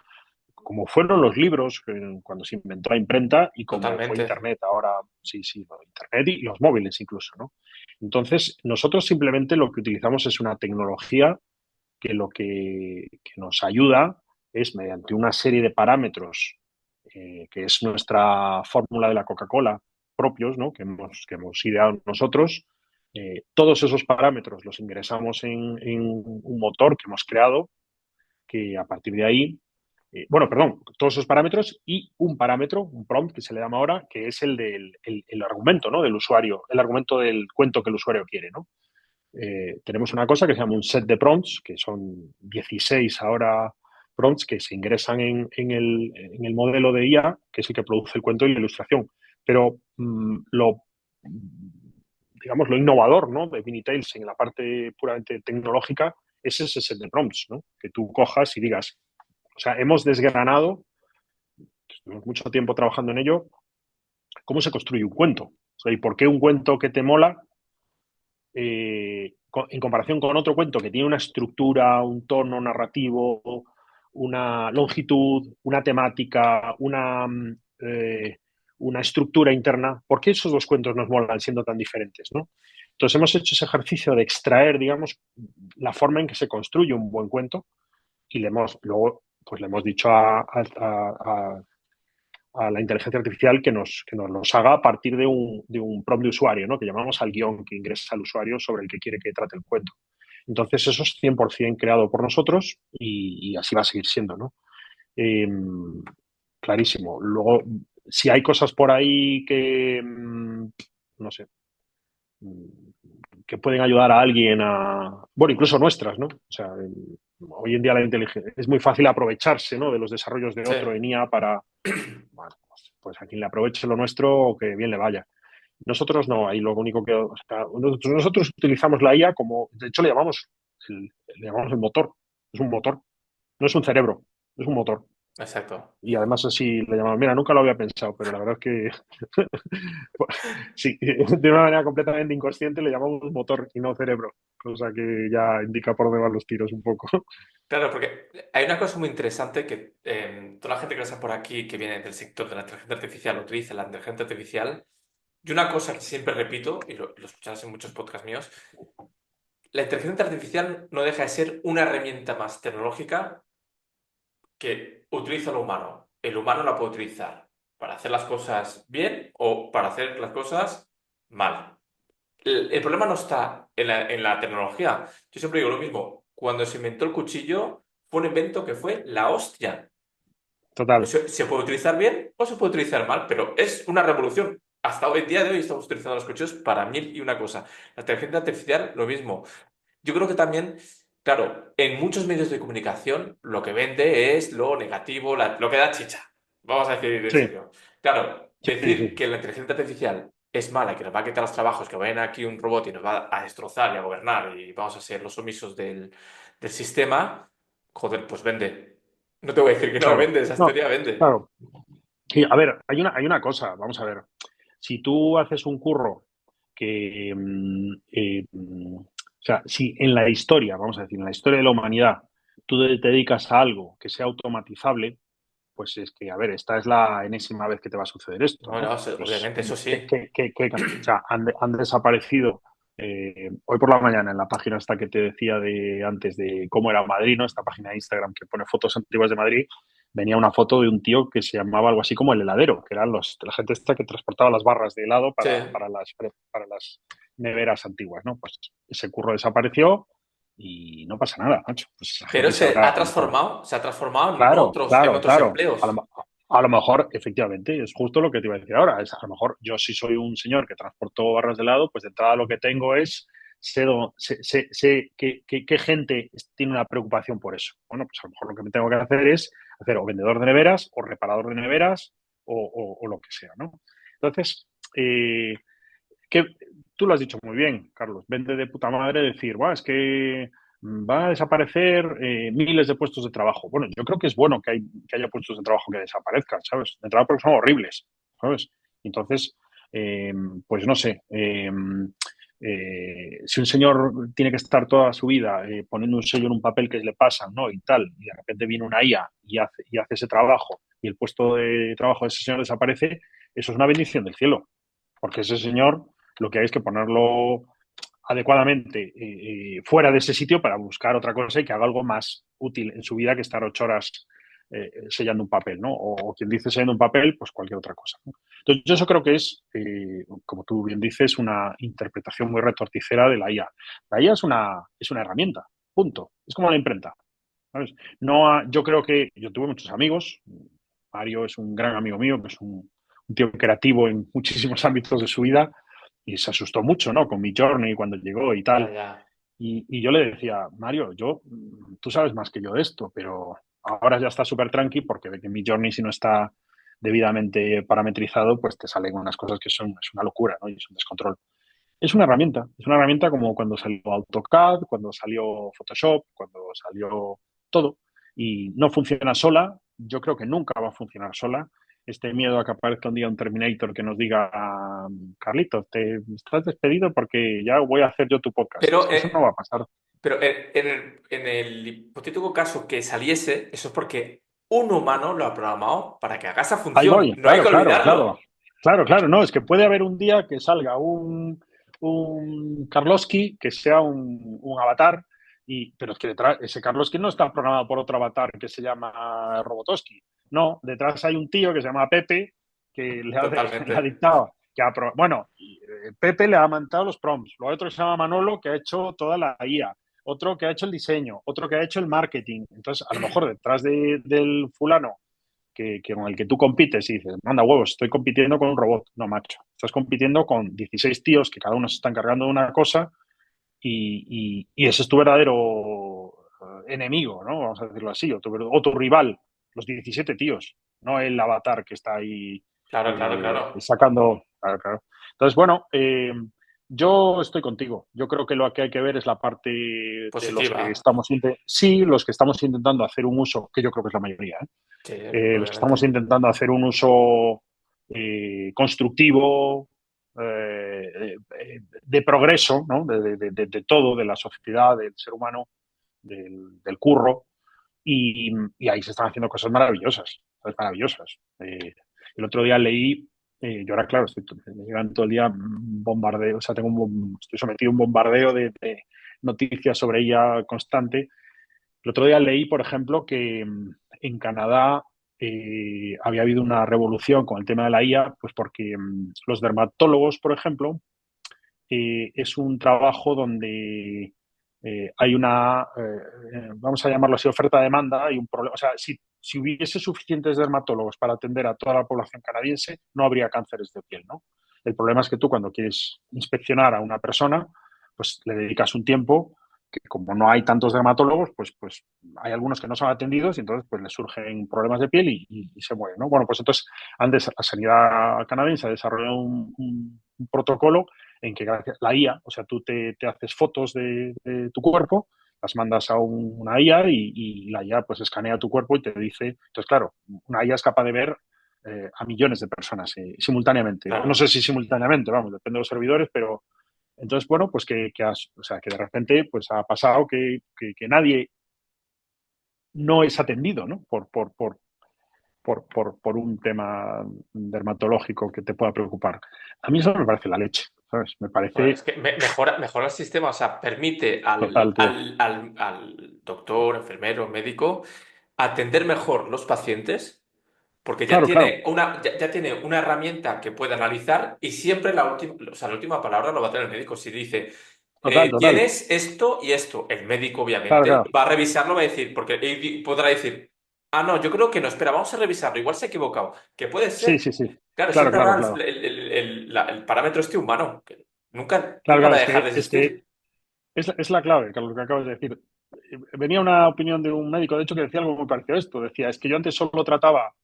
como fueron los libros cuando se inventó la imprenta y como fue Totalmente, Internet ahora, sí, sí, Internet y los móviles incluso, ¿no? Entonces, nosotros simplemente lo que utilizamos es una tecnología que nos ayuda es mediante una serie de parámetros, que es nuestra fórmula de la Coca-Cola propios, ¿no? Que hemos ideado nosotros. Todos esos parámetros los ingresamos en un motor que hemos creado, que a partir de ahí bueno, perdón, todos esos parámetros y un parámetro, un prompt que se le llama ahora, que es el argumento, ¿no? Del usuario, el argumento del cuento que el usuario quiere, ¿no? Tenemos una cosa que se llama un set de prompts, que son 16 ahora prompts que se ingresan en el modelo de IA, que es el que produce el cuento y la ilustración. Pero digamos, lo innovador, ¿no? De Vinitails en la parte puramente tecnológica es ese set de prompts, ¿no? Que tú cojas y digas, o sea, hemos desgranado, estuvimos mucho tiempo trabajando en ello, cómo se construye un cuento. O sea, y por qué un cuento que te mola, en comparación con otro cuento que tiene una estructura, un tono narrativo, una longitud, una temática, una estructura interna, ¿por qué esos dos cuentos nos molan siendo tan diferentes, ¿no? Entonces hemos hecho ese ejercicio de extraer, digamos, la forma en que se construye un buen cuento y luego pues le hemos dicho a la inteligencia artificial que nos los haga a partir de un prompt de usuario, ¿no? Que llamamos al guión que ingresa al usuario sobre el que quiere que trate el cuento. Entonces eso es 100% creado por nosotros y así va a seguir siendo, ¿no? Eh, clarísimo. Luego, si hay cosas por ahí que, no sé, que pueden ayudar a alguien bueno, incluso nuestras, ¿no? O sea, hoy en día la inteligencia es muy fácil aprovecharse, ¿no? De los desarrollos de Sí. otro en IA para, bueno, pues a quien le aproveche lo nuestro, que bien le vaya. Nosotros no, ahí lo único que, o sea, nosotros utilizamos la IA como, de hecho le llamamos el motor, es un motor, no es un cerebro, es un motor. Exacto. Y además así le llamamos, mira, nunca lo había pensado, pero la verdad es que sí, de una manera completamente inconsciente le llamamos motor y no cerebro, cosa que ya indica por dónde van los tiros un poco. Claro, porque hay una cosa muy interesante que toda la gente que está por aquí, que viene del sector de la inteligencia artificial, utiliza la inteligencia artificial. Y una cosa que siempre repito, y lo escucharás en muchos podcasts míos, la inteligencia artificial no deja de ser una herramienta más tecnológica que utiliza lo humano. El humano la puede utilizar para hacer las cosas bien o para hacer las cosas mal. El problema no está en la tecnología. Yo siempre digo lo mismo. Cuando se inventó el cuchillo, fue un invento que fue la hostia. Total, Se puede utilizar bien o se puede utilizar mal, pero es una revolución. Hasta hoy, el día de hoy estamos utilizando los cuchillos para mil y una cosa. La inteligencia artificial, lo mismo. Yo creo que también, claro, en muchos medios de comunicación lo que vende es lo negativo, lo que da chicha. Vamos a decir en sí, serio. Claro, sí, decir sí. que la inteligencia artificial es mala y que nos va a quitar los trabajos, que vayan aquí un robot y nos va a destrozar y a gobernar y vamos a ser los omisos del sistema, joder, pues vende. No te voy a decir que no Claro, vende, esa no, teoría vende. claro. Y, a ver, hay una cosa, vamos a ver. Si tú haces un curro o sea, si en la historia, vamos a decir, en la historia de la humanidad, tú te dedicas a algo que sea automatizable, pues es que, a ver, esta es la enésima vez que te va a suceder esto, No, no, ¿no? Pues, obviamente, eso sí. o sea, han desaparecido. Hoy por la mañana en la página esta que te decía de antes de cómo era Madrid, ¿no? Esta página de Instagram que pone fotos antiguas de Madrid, venía una foto de un tío que se llamaba algo así como el heladero, que eran la gente esta que transportaba las barras de helado Sí. para las neveras antiguas, ¿no? Pues ese curro desapareció y no pasa nada, macho. Pues esa Pero gente sabrá. se ha transformado Claro, en claro, otros claro. empleos. A lo mejor, efectivamente, es justo lo que te iba a decir ahora. A lo mejor yo si soy un señor que transportó barras de helado, pues de entrada lo que tengo es, sé qué gente tiene una preocupación por eso. Bueno, pues a lo mejor lo que me tengo que hacer es hacer o vendedor de neveras o reparador de neveras o lo que sea, ¿no? Entonces, que tú lo has dicho muy bien, Carlos. Vende de puta madre decir, es que van a desaparecer miles de puestos de trabajo. Bueno, yo creo que es bueno que haya puestos de trabajo que desaparezcan, ¿sabes? De trabajo porque son horribles, ¿sabes? Entonces, eh, pues no sé. Si un señor tiene que estar toda su vida poniendo un sello en un papel que le pasan, ¿no? Y tal, y de repente viene una IA y hace ese trabajo y el puesto de trabajo de ese señor desaparece, eso es una bendición del cielo. Porque ese señor lo que hay es que ponerlo adecuadamente fuera de ese sitio para buscar otra cosa y que haga algo más útil en su vida que estar 8 horas sellando un papel, ¿no? O quien dice sellando un papel, pues cualquier otra cosa, ¿no? Entonces, yo eso creo que es, como tú bien dices, una interpretación muy retorticera de la IA. La IA es una herramienta, punto. Es como la imprenta, ¿sabes? No, yo creo que yo tuve muchos amigos. Mario es un gran amigo mío, que es un tío creativo en muchísimos ámbitos de su vida y se asustó mucho, ¿no? Con mi Journey cuando llegó y Ya, tal. ya. Y yo le decía, Mario, tú sabes más que yo de esto, pero ahora ya está súper tranqui porque ve que mi Journey si no está debidamente parametrizado, pues te salen unas cosas que es una locura, ¿no? Y es un descontrol. Es una herramienta como cuando salió AutoCAD, cuando salió Photoshop, cuando salió todo. Y no funciona sola, yo creo que nunca va a funcionar sola, este miedo a que aparezca un día un Terminator que nos diga, Carlitos, te estás despedido porque ya voy a hacer yo tu podcast. Pero, Eso no va a pasar. pero en el hipotético caso que saliese, eso es porque un humano lo ha programado para que haga esa Ahí función. voy, No hay claro, que claro, claro. olvidarlo. Claro, claro, no, es que puede haber un día que salga un Karlovsky que sea un avatar, pero es que detrás, ese Karlovsky no está programado por otro avatar que se llama Robotowski. No, detrás hay un tío que se llama Pepe que le ha Totalmente. dictado, bueno, Pepe le ha mandado los prompts, luego hay otro que se llama Manolo que ha hecho toda la IA, otro que ha hecho el diseño, otro que ha hecho el marketing. Entonces, a lo mejor detrás del fulano con el que tú compites y dices, manda huevos, estoy compitiendo con un robot. No, macho. Estás compitiendo con 16 tíos que cada uno se está encargando de una cosa y ese es tu verdadero enemigo, ¿no? Vamos a decirlo así, o tu rival, los 17 tíos, no el avatar que está ahí Claro, claro, claro. sacando. Claro, claro. Entonces, bueno, yo estoy contigo. Yo creo que lo que hay que ver es la parte de los Positiva. que estamos, sí, los que estamos intentando hacer un uso, que yo creo que es la mayoría, ¿eh? Sí, Los que estamos obviamente. intentando hacer un uso constructivo, de progreso, ¿no? De todo, de la sociedad, del ser humano, del curro, y ahí se están haciendo cosas maravillosas, cosas maravillosas. El otro día leí, yo ahora, claro, me llegan todo el día bombardeo, o sea, estoy sometido a un bombardeo de noticias sobre ella constante. El otro día leí, por ejemplo, que en Canadá había habido una revolución con el tema de la IA, pues porque los dermatólogos, por ejemplo, es un trabajo donde hay vamos a llamarlo así, oferta-demanda, hay un problema. O sea, si hubiese suficientes dermatólogos para atender a toda la población canadiense, no habría cánceres de piel, ¿no? El problema es que tú cuando quieres inspeccionar a una persona, pues le dedicas un tiempo que como no hay tantos dermatólogos, pues hay algunos que no son atendidos y entonces pues les surgen problemas de piel y se mueren, ¿no? Bueno, pues entonces la sanidad canadiense ha desarrollado un protocolo en que gracias la IA, o sea, tú te haces fotos de tu cuerpo, las mandas a una IA y la IA pues escanea tu cuerpo y te dice, entonces claro, una IA es capaz de ver a millones de personas simultáneamente, o no Claro. sé si simultáneamente, vamos, depende de los servidores, pero entonces, bueno, pues o sea, que de repente pues ha pasado que nadie no es atendido, ¿no? Por un tema dermatológico que te pueda preocupar. A mí eso me parece la leche, ¿sabes? Me Bueno, es parece que mejora el sistema, o sea, permite al, total, tío. al, al, al doctor, enfermero, médico atender mejor los pacientes, porque ya Claro, claro, tiene ya tiene una herramienta que puede analizar y siempre la última palabra lo va a tener el médico. Si dice, total, total. tienes esto y esto, el médico Claro, obviamente claro. va a revisarlo, va a decir, porque y podrá decir, ah, no, yo creo que no, espera, vamos a revisarlo, igual se ha equivocado, que puede Sí, ser. sí, sí. Claro, Claro, siempre claro, habrá claro. el parámetro este humano, que nunca, Claro, nunca claro, va a es dejar que, de es que existir. es la clave, Carlos, lo que acabas de decir. Venía una opinión de un médico, de hecho, que decía algo muy parecido a esto. Decía, es que yo antes solo trataba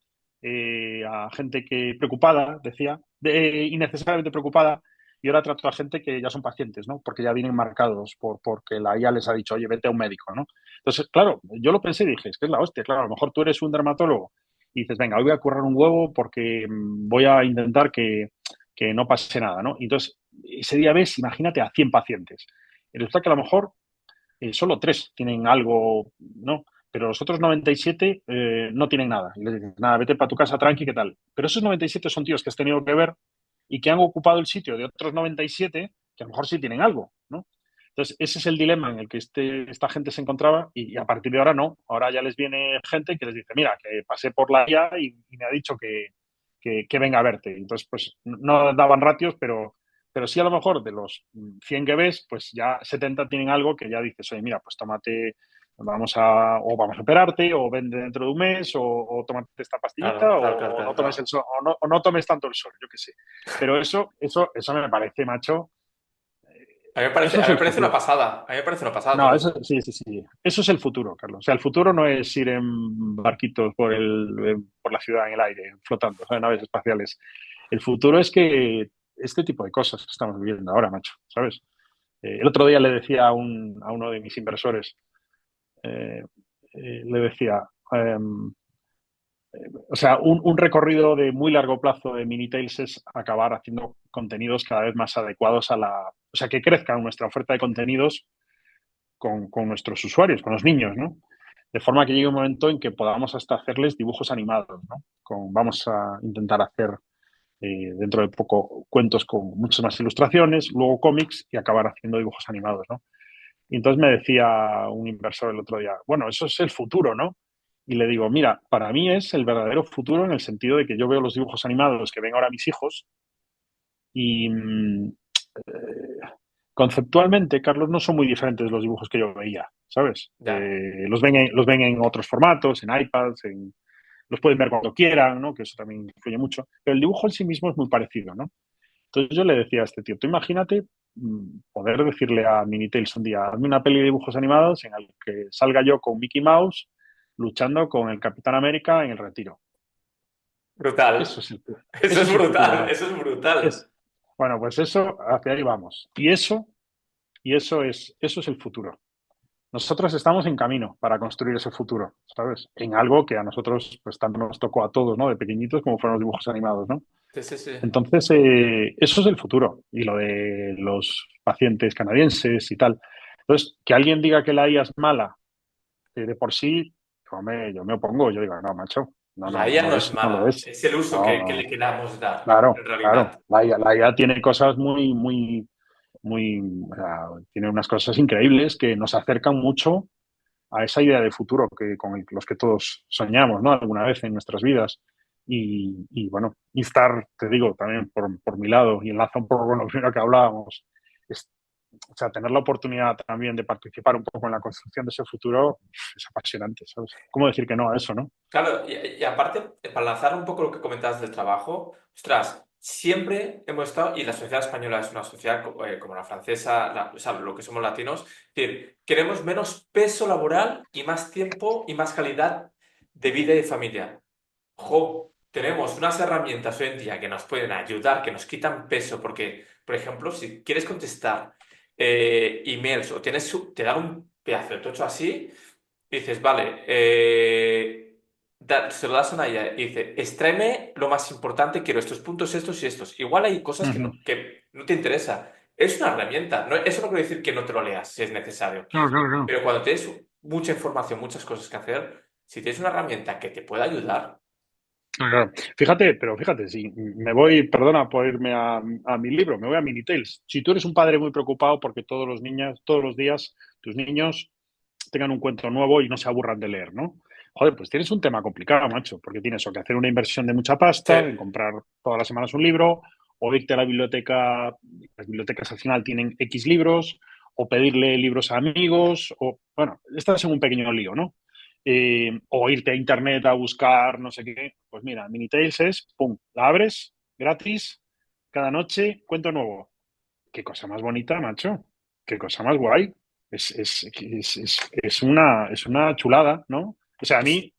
a gente que preocupada, decía, innecesariamente preocupada, y ahora trato a gente que ya son pacientes, ¿no? Porque ya vienen marcados porque la IA les ha dicho, oye, vete a un médico, ¿no? Entonces, claro, yo lo pensé y dije, es que es la hostia, claro, a lo mejor tú eres un dermatólogo y dices, venga, hoy voy a currar un huevo porque voy a intentar que no pase nada, ¿no? Y entonces, ese día ves, imagínate, a 100 pacientes. Y resulta que a lo mejor solo 3 tienen algo, ¿no? Pero los otros 97 no tienen nada. Y les dices, nada, vete para tu casa tranqui, ¿qué tal? Pero esos 97 son tíos que has tenido que ver y que han ocupado el sitio de otros 97 que a lo mejor sí tienen algo, ¿no? Entonces, ese es el dilema en el que esta gente se encontraba y a partir de ahora no. Ahora ya les viene gente que les dice, mira, que pasé por la IA y me ha dicho que venga a verte. Entonces, pues no daban ratios, pero sí a lo mejor de los 100 que ves, pues ya 70 tienen algo que ya dices, oye, mira, pues tómate, vamos a operarte, o vende dentro de un mes, o tómate esta Claro, pastillita, claro, claro, o no claro, tomes el claro. sol, o no tomes tanto el sol, yo qué sé. Pero eso me parece, macho, A mí me parece, eso a es mí me el parece una futuro. pasada. A mí me parece una pasada No, todo eso esto. sí, sí, sí. Eso es el futuro, Carlos. O sea, el futuro no es ir en barquitos por la ciudad en el aire, flotando, ¿sabes? Naves espaciales. El futuro es que este tipo de cosas que estamos viviendo ahora, macho, ¿sabes? El otro día le decía a uno de mis inversores, eh, le decía, o sea, un recorrido de muy largo plazo de Minitails es acabar haciendo contenidos cada vez más adecuados a la... O sea, que crezca nuestra oferta de contenidos con nuestros usuarios, con los niños, ¿no? De forma que llegue un momento en que podamos hasta hacerles dibujos animados, ¿no? Vamos a intentar hacer dentro de poco cuentos con muchas más ilustraciones, luego cómics y acabar haciendo dibujos animados, ¿no? Y entonces me decía un inversor el otro día, bueno, eso es el futuro, ¿no? Y le digo, mira, para mí es el verdadero futuro en el sentido de que yo veo los dibujos animados que ven ahora mis hijos y conceptualmente, Carlos, no son muy diferentes de los dibujos que yo veía, ¿sabes? Ya. Los ven en otros formatos, en iPads, los pueden ver cuando quieran, ¿no? Que eso también influye mucho. Pero el dibujo en sí mismo es muy parecido, ¿no? Entonces yo le decía a este tío, tú imagínate poder decirle a Minitails un día, hazme una peli de dibujos animados en el que salga yo con Mickey Mouse luchando con el Capitán América en el retiro. Eso Brutal. es Eso eso es es el futuro, brutal, macho. eso es brutal. Es, bueno, pues eso, hacia ahí vamos. Eso es el futuro. Nosotros estamos en camino para construir ese futuro, ¿sabes? En algo que a nosotros, pues tanto nos tocó a todos, ¿no? De pequeñitos como fueron los dibujos animados, ¿no? Sí, sí, sí. Entonces, eso es el futuro y lo de los pacientes canadienses y tal. Entonces, que alguien diga que la IA es mala de por sí, hombre, yo me opongo, yo digo, no, macho, no, no, La no, IA no no lo es es, no lo mala, es. es el uso No, que le no, queramos dar, en claro, claro. realidad. La IA tiene cosas muy, muy, muy, o sea, tiene unas cosas increíbles que nos acercan mucho a esa idea de futuro los que todos soñamos, ¿no? Alguna vez en nuestras vidas. Bueno, instar, te digo, también por mi lado, y enlaza un poco con lo primero que hablábamos, es, o sea, tener la oportunidad también de participar un poco en la construcción de ese futuro es apasionante, ¿sabes? ¿Cómo decir que no a eso, no? Claro, y aparte, para lanzar un poco lo que comentabas del trabajo, ostras, siempre hemos estado, y la sociedad española es una sociedad como la francesa, o sea, lo que somos latinos, es decir, queremos menos peso laboral y más tiempo y más calidad de vida y de familia. Jo, tenemos unas herramientas hoy en día que nos pueden ayudar, que nos quitan peso, porque, por ejemplo, si quieres contestar emails o te dan un pedazo de tocho así, dices, vale, se lo das a una IA y dice, extráeme lo más importante, quiero estos puntos, estos y estos. Igual hay cosas Ujú. que no te interesa. Es una herramienta. Eso no quiere decir que no te lo leas si es necesario. Claro, claro, claro. Pero cuando tienes mucha información, muchas cosas que hacer, si tienes una herramienta que te pueda ayudar, Claro. Fíjate, pero fíjate, si me voy, perdona por irme a mi libro, me voy a Minitails. Si tú eres un padre muy preocupado porque todos los días, tus niños tengan un cuento nuevo y no se aburran de leer, ¿no? Joder, pues tienes un tema complicado, macho, porque tienes o que hacer una inversión de mucha sí, pasta, en comprar todas las semanas un libro, o irte a la biblioteca, las bibliotecas al final tienen X libros, o pedirle libros a amigos, o, bueno, estás en un pequeño lío, ¿no? O irte a internet a buscar no sé qué. Pues mira, Minitails es, pum, la abres, gratis, cada noche, cuento nuevo. Qué cosa más bonita, macho. Qué cosa más guay. Es una chulada, ¿no? O sea, es,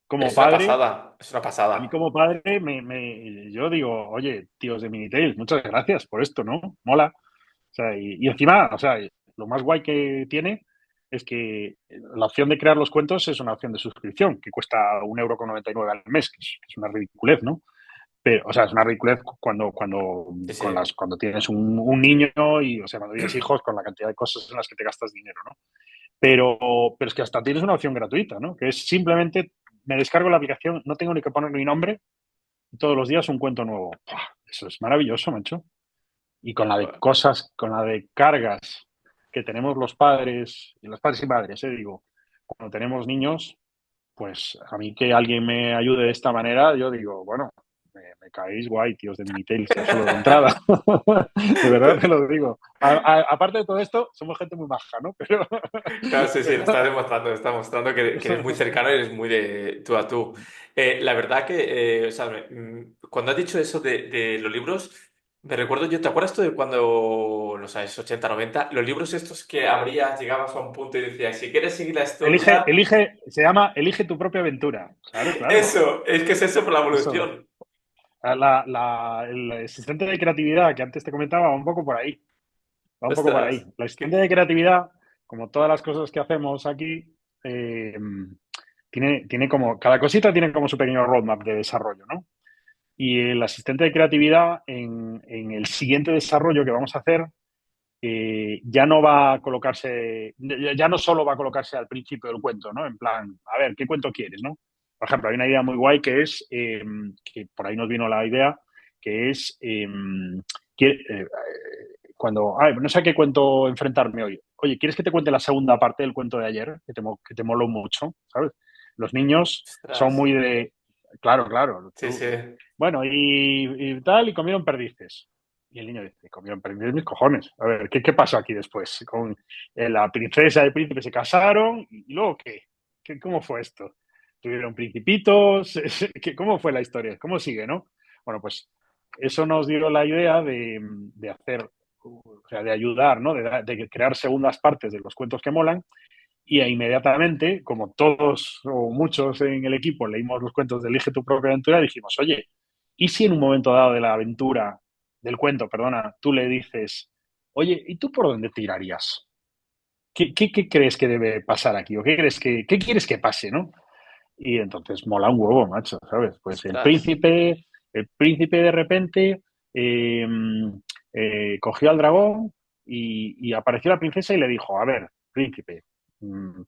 como es una padre, pasada, es una a mí pasada. como padre, yo digo, oye, tíos de Minitails, muchas gracias por esto, ¿no? Mola. O sea, y encima, o sea, lo más guay que tiene es que la opción de crear los cuentos es una opción de suscripción que cuesta 1,99 € al mes, que es una ridiculez, ¿no? Pero, o sea, es una ridiculez Sí, sí. cuando tienes un niño y, o sea, cuando tienes hijos con la cantidad de cosas en las que te gastas dinero, ¿no? Pero es que hasta tienes una opción gratuita, ¿no? Que es simplemente me descargo la aplicación, no tengo ni que poner mi nombre, y todos los días un cuento nuevo. ¡Pah! Eso es maravilloso, macho. Y con la de cosas, con la de cargas que tenemos los padres y madres, digo, cuando tenemos niños, pues a mí que alguien me ayude de esta manera, yo digo, bueno, me caéis guay, tíos de Minitails, ya solo de entrada. De verdad te lo digo. Aparte de todo esto, somos gente muy maja, ¿no? Pero... Claro, sí, sí, lo pero... está demostrando que eres muy cercano y eres muy de tú a tú. La verdad que, o sea, cuando has dicho eso de los libros, me recuerdo yo, ¿te acuerdas tú de cuando, no sabes, 80 90 los libros estos que abrías, llegabas a un punto y decías, si quieres seguir la historia, Se llama Elige tu propia aventura. Claro, claro. eso, es que es eso por la Eso. evolución. El asistente de creatividad que antes te comentaba va un poco por ahí. Va un poco por ahí. Ostras, La asistente que, de creatividad, como todas las cosas que hacemos aquí, tiene como, cada cosita tiene como su pequeño roadmap de desarrollo, ¿no? Y el asistente de creatividad en el siguiente desarrollo que vamos a hacer ya no va a colocarse, ya no solo va a colocarse al principio del cuento, ¿no? En plan, a ver, ¿qué cuento quieres, no? Por ejemplo, hay una idea muy guay que es, que por ahí nos vino la idea, que es cuando, no sé a qué cuento enfrentarme hoy. Oye, ¿quieres que te cuente la segunda parte del cuento de ayer? Que te moló mucho, ¿sabes? Los niños son Ostras. muy de, claro, claro, Sí, sí. bueno, y tal, y comieron perdices. Y el niño dice, comieron perdices mis cojones. A ver, ¿qué pasó aquí después? Con la princesa y el príncipe se casaron, y luego ¿qué? ¿Cómo fue esto? ¿Tuvieron principitos? ¿Cómo fue la historia? ¿Cómo sigue, no? Bueno, pues eso nos dio la idea de hacer, o sea, de ayudar, ¿no? De crear segundas partes de los cuentos que molan y inmediatamente, como todos o muchos en el equipo leímos los cuentos de Elige tu propia aventura, dijimos, oye, ¿y si en un momento dado de la aventura, del cuento, perdona, tú le dices, oye, ¿y tú por dónde tirarías? ¿Qué crees que debe pasar aquí? ¿O qué quieres que pase, no? Y entonces mola un huevo, macho, ¿sabes? Pues Ostras. el príncipe de repente eh, cogió al dragón y apareció la princesa y le dijo, a ver, príncipe, mm,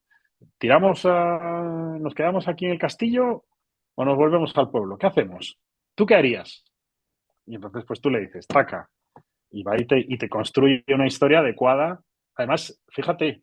nos quedamos aquí en el castillo o nos volvemos al pueblo? ¿Qué hacemos? ¿Tú qué harías? Y entonces pues tú le dices, taca, y va y te construye una historia adecuada. Además, fíjate,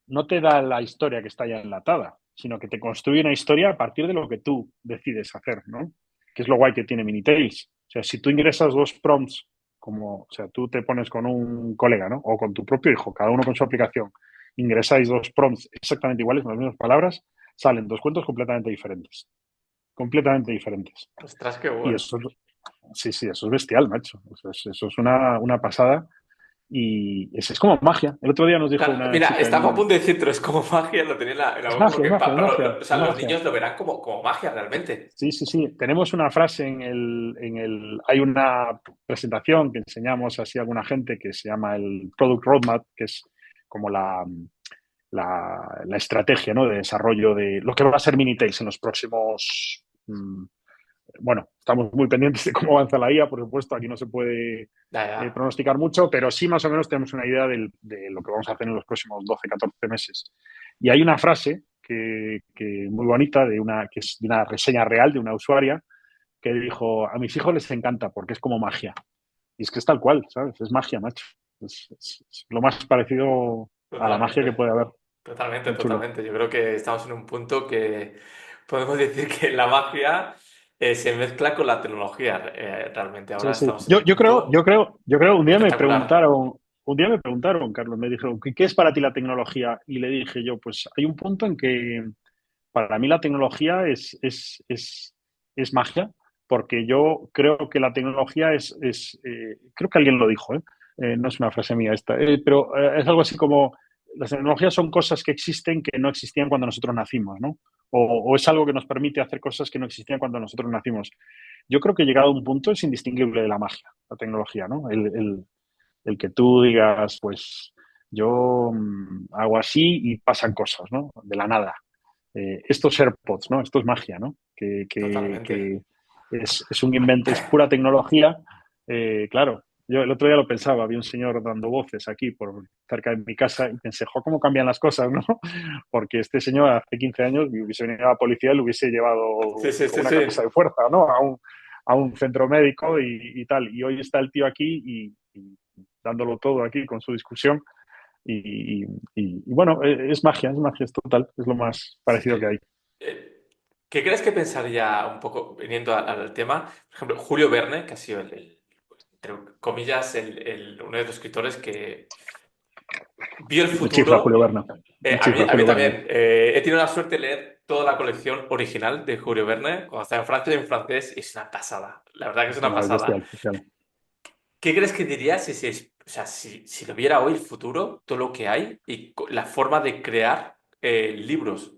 no te da la historia que está ya enlatada, sino que te construye una historia a partir de lo que tú decides hacer, ¿no? Que es lo guay que tiene Minitails. O sea, si tú ingresas dos prompts, como, o sea, tú te pones con un colega, ¿no? O con tu propio hijo, cada uno con su aplicación, ingresáis dos prompts exactamente iguales, con las mismas palabras, salen dos cuentos completamente diferentes. Completamente diferentes. Ostras, qué Y bueno. eso, sí, sí, eso es bestial, macho. O sea, eso es una pasada y es como magia. El otro día nos dijo Claro, una mira, chica estaba a en... punto de decir, pero es como magia, lo tenía en la Es boca magia, es porque, magia, es magia, o sea, es los magia. niños lo verán como magia realmente. Sí, sí, sí. Tenemos una frase hay una presentación que enseñamos así a alguna gente que se llama el Product Roadmap, que es como la estrategia, ¿no? De desarrollo de lo que va a ser Minitails en los próximos. Bueno, estamos muy pendientes de cómo avanza la IA, por supuesto, aquí no se puede Ya, ya. pronosticar mucho, pero sí más o menos tenemos una idea de lo que vamos a hacer en los próximos 12, 14 meses. Y hay una frase que muy bonita, que es de una reseña real de una usuaria, que dijo, a mis hijos les encanta porque es como magia. Y es que es tal cual, ¿sabes? Es magia, macho. Es lo más parecido a la magia que Totalmente. puede haber. Totalmente, Muy chulo. totalmente. Yo creo que estamos en un punto que podemos decir que la magia se mezcla con la tecnología. Realmente Sí, ahora sí. estamos en un punto Un día me espectacular. preguntaron, Carlos, me dijeron, ¿qué es para ti la tecnología? Y le dije yo, pues hay un punto en que para mí la tecnología es magia, porque yo creo que la tecnología creo que alguien lo dijo, ¿eh? No es una frase mía esta, pero es algo así como, las tecnologías son cosas que existen que no existían cuando nosotros nacimos, ¿no? O es algo que nos permite hacer cosas que no existían cuando nosotros nacimos. Yo creo que llegado a un punto es indistinguible de la magia, la tecnología, ¿no? El que tú digas, pues yo hago así y pasan cosas, ¿no? De la nada. Estos AirPods, ¿no? Esto es magia, ¿no? Totalmente. Que es un invento, es pura tecnología. Claro, yo el otro día lo pensaba, había un señor dando voces aquí por cerca de mi casa y pensé, jo, ¿cómo cambian las cosas, no? Porque este señor hace 15 años y hubiese venido a la policía y le hubiese Sí, llevado sí, con sí, una sí. camisa de fuerza, ¿no? A un centro médico y tal. Y hoy está el tío aquí y dándolo todo aquí con su discusión. Y, bueno, es magia, es total, es lo más parecido que Sí. hay. Eh, ¿Qué crees que pensaría un poco, viniendo al tema? Por ejemplo, Julio Verne, que ha sido entre comillas, uno de los escritores que vio el Me chifla Julio futuro. Verne, me A chifla mí Julio Verne. también. He tenido la suerte de leer toda la colección original de Julio Verne cuando estaba en Francia y en francés y es una pasada. La verdad que es una No, es pasada. bestial, bestial. ¿Qué crees que diría o sea, si lo viera hoy el futuro, todo lo que hay y la forma de crear libros?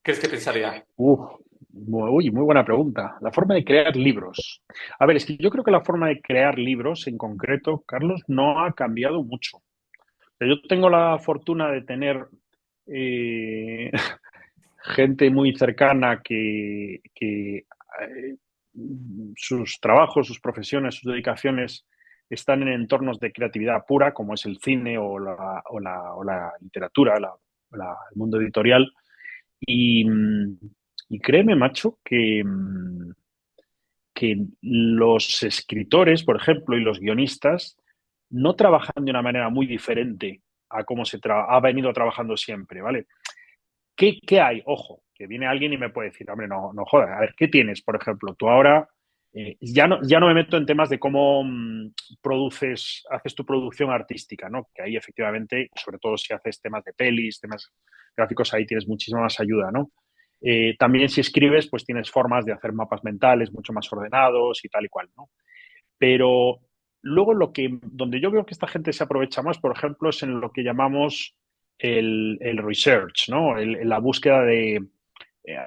¿Crees que pensaría? Uf, muy buena pregunta. La forma de crear libros. A ver, es que yo creo que la forma de crear libros en concreto, Carlos, no ha cambiado mucho. O sea, yo tengo la fortuna de tener eh, gente muy cercana sus trabajos, sus profesiones, sus dedicaciones están en entornos de creatividad pura, como es el cine o la literatura, el mundo editorial. Y, y créeme, macho, que los escritores, por ejemplo, y los guionistas no trabajan de una manera muy diferente a cómo ha venido trabajando siempre, ¿vale? ¿Qué hay? Ojo, que viene alguien y me puede decir, hombre, no, no jodas, a ver, ¿qué tienes, por ejemplo? Tú ahora, ya no me meto en temas de cómo haces tu producción artística, ¿no? Que ahí efectivamente, sobre todo si haces temas de pelis, temas gráficos, ahí tienes muchísima más ayuda, ¿no? También si escribes, pues tienes formas de hacer mapas mentales mucho más ordenados y tal y cual, ¿no? Pero luego donde yo veo que esta gente se aprovecha más, por ejemplo, es en lo que llamamos el research, ¿no? La búsqueda de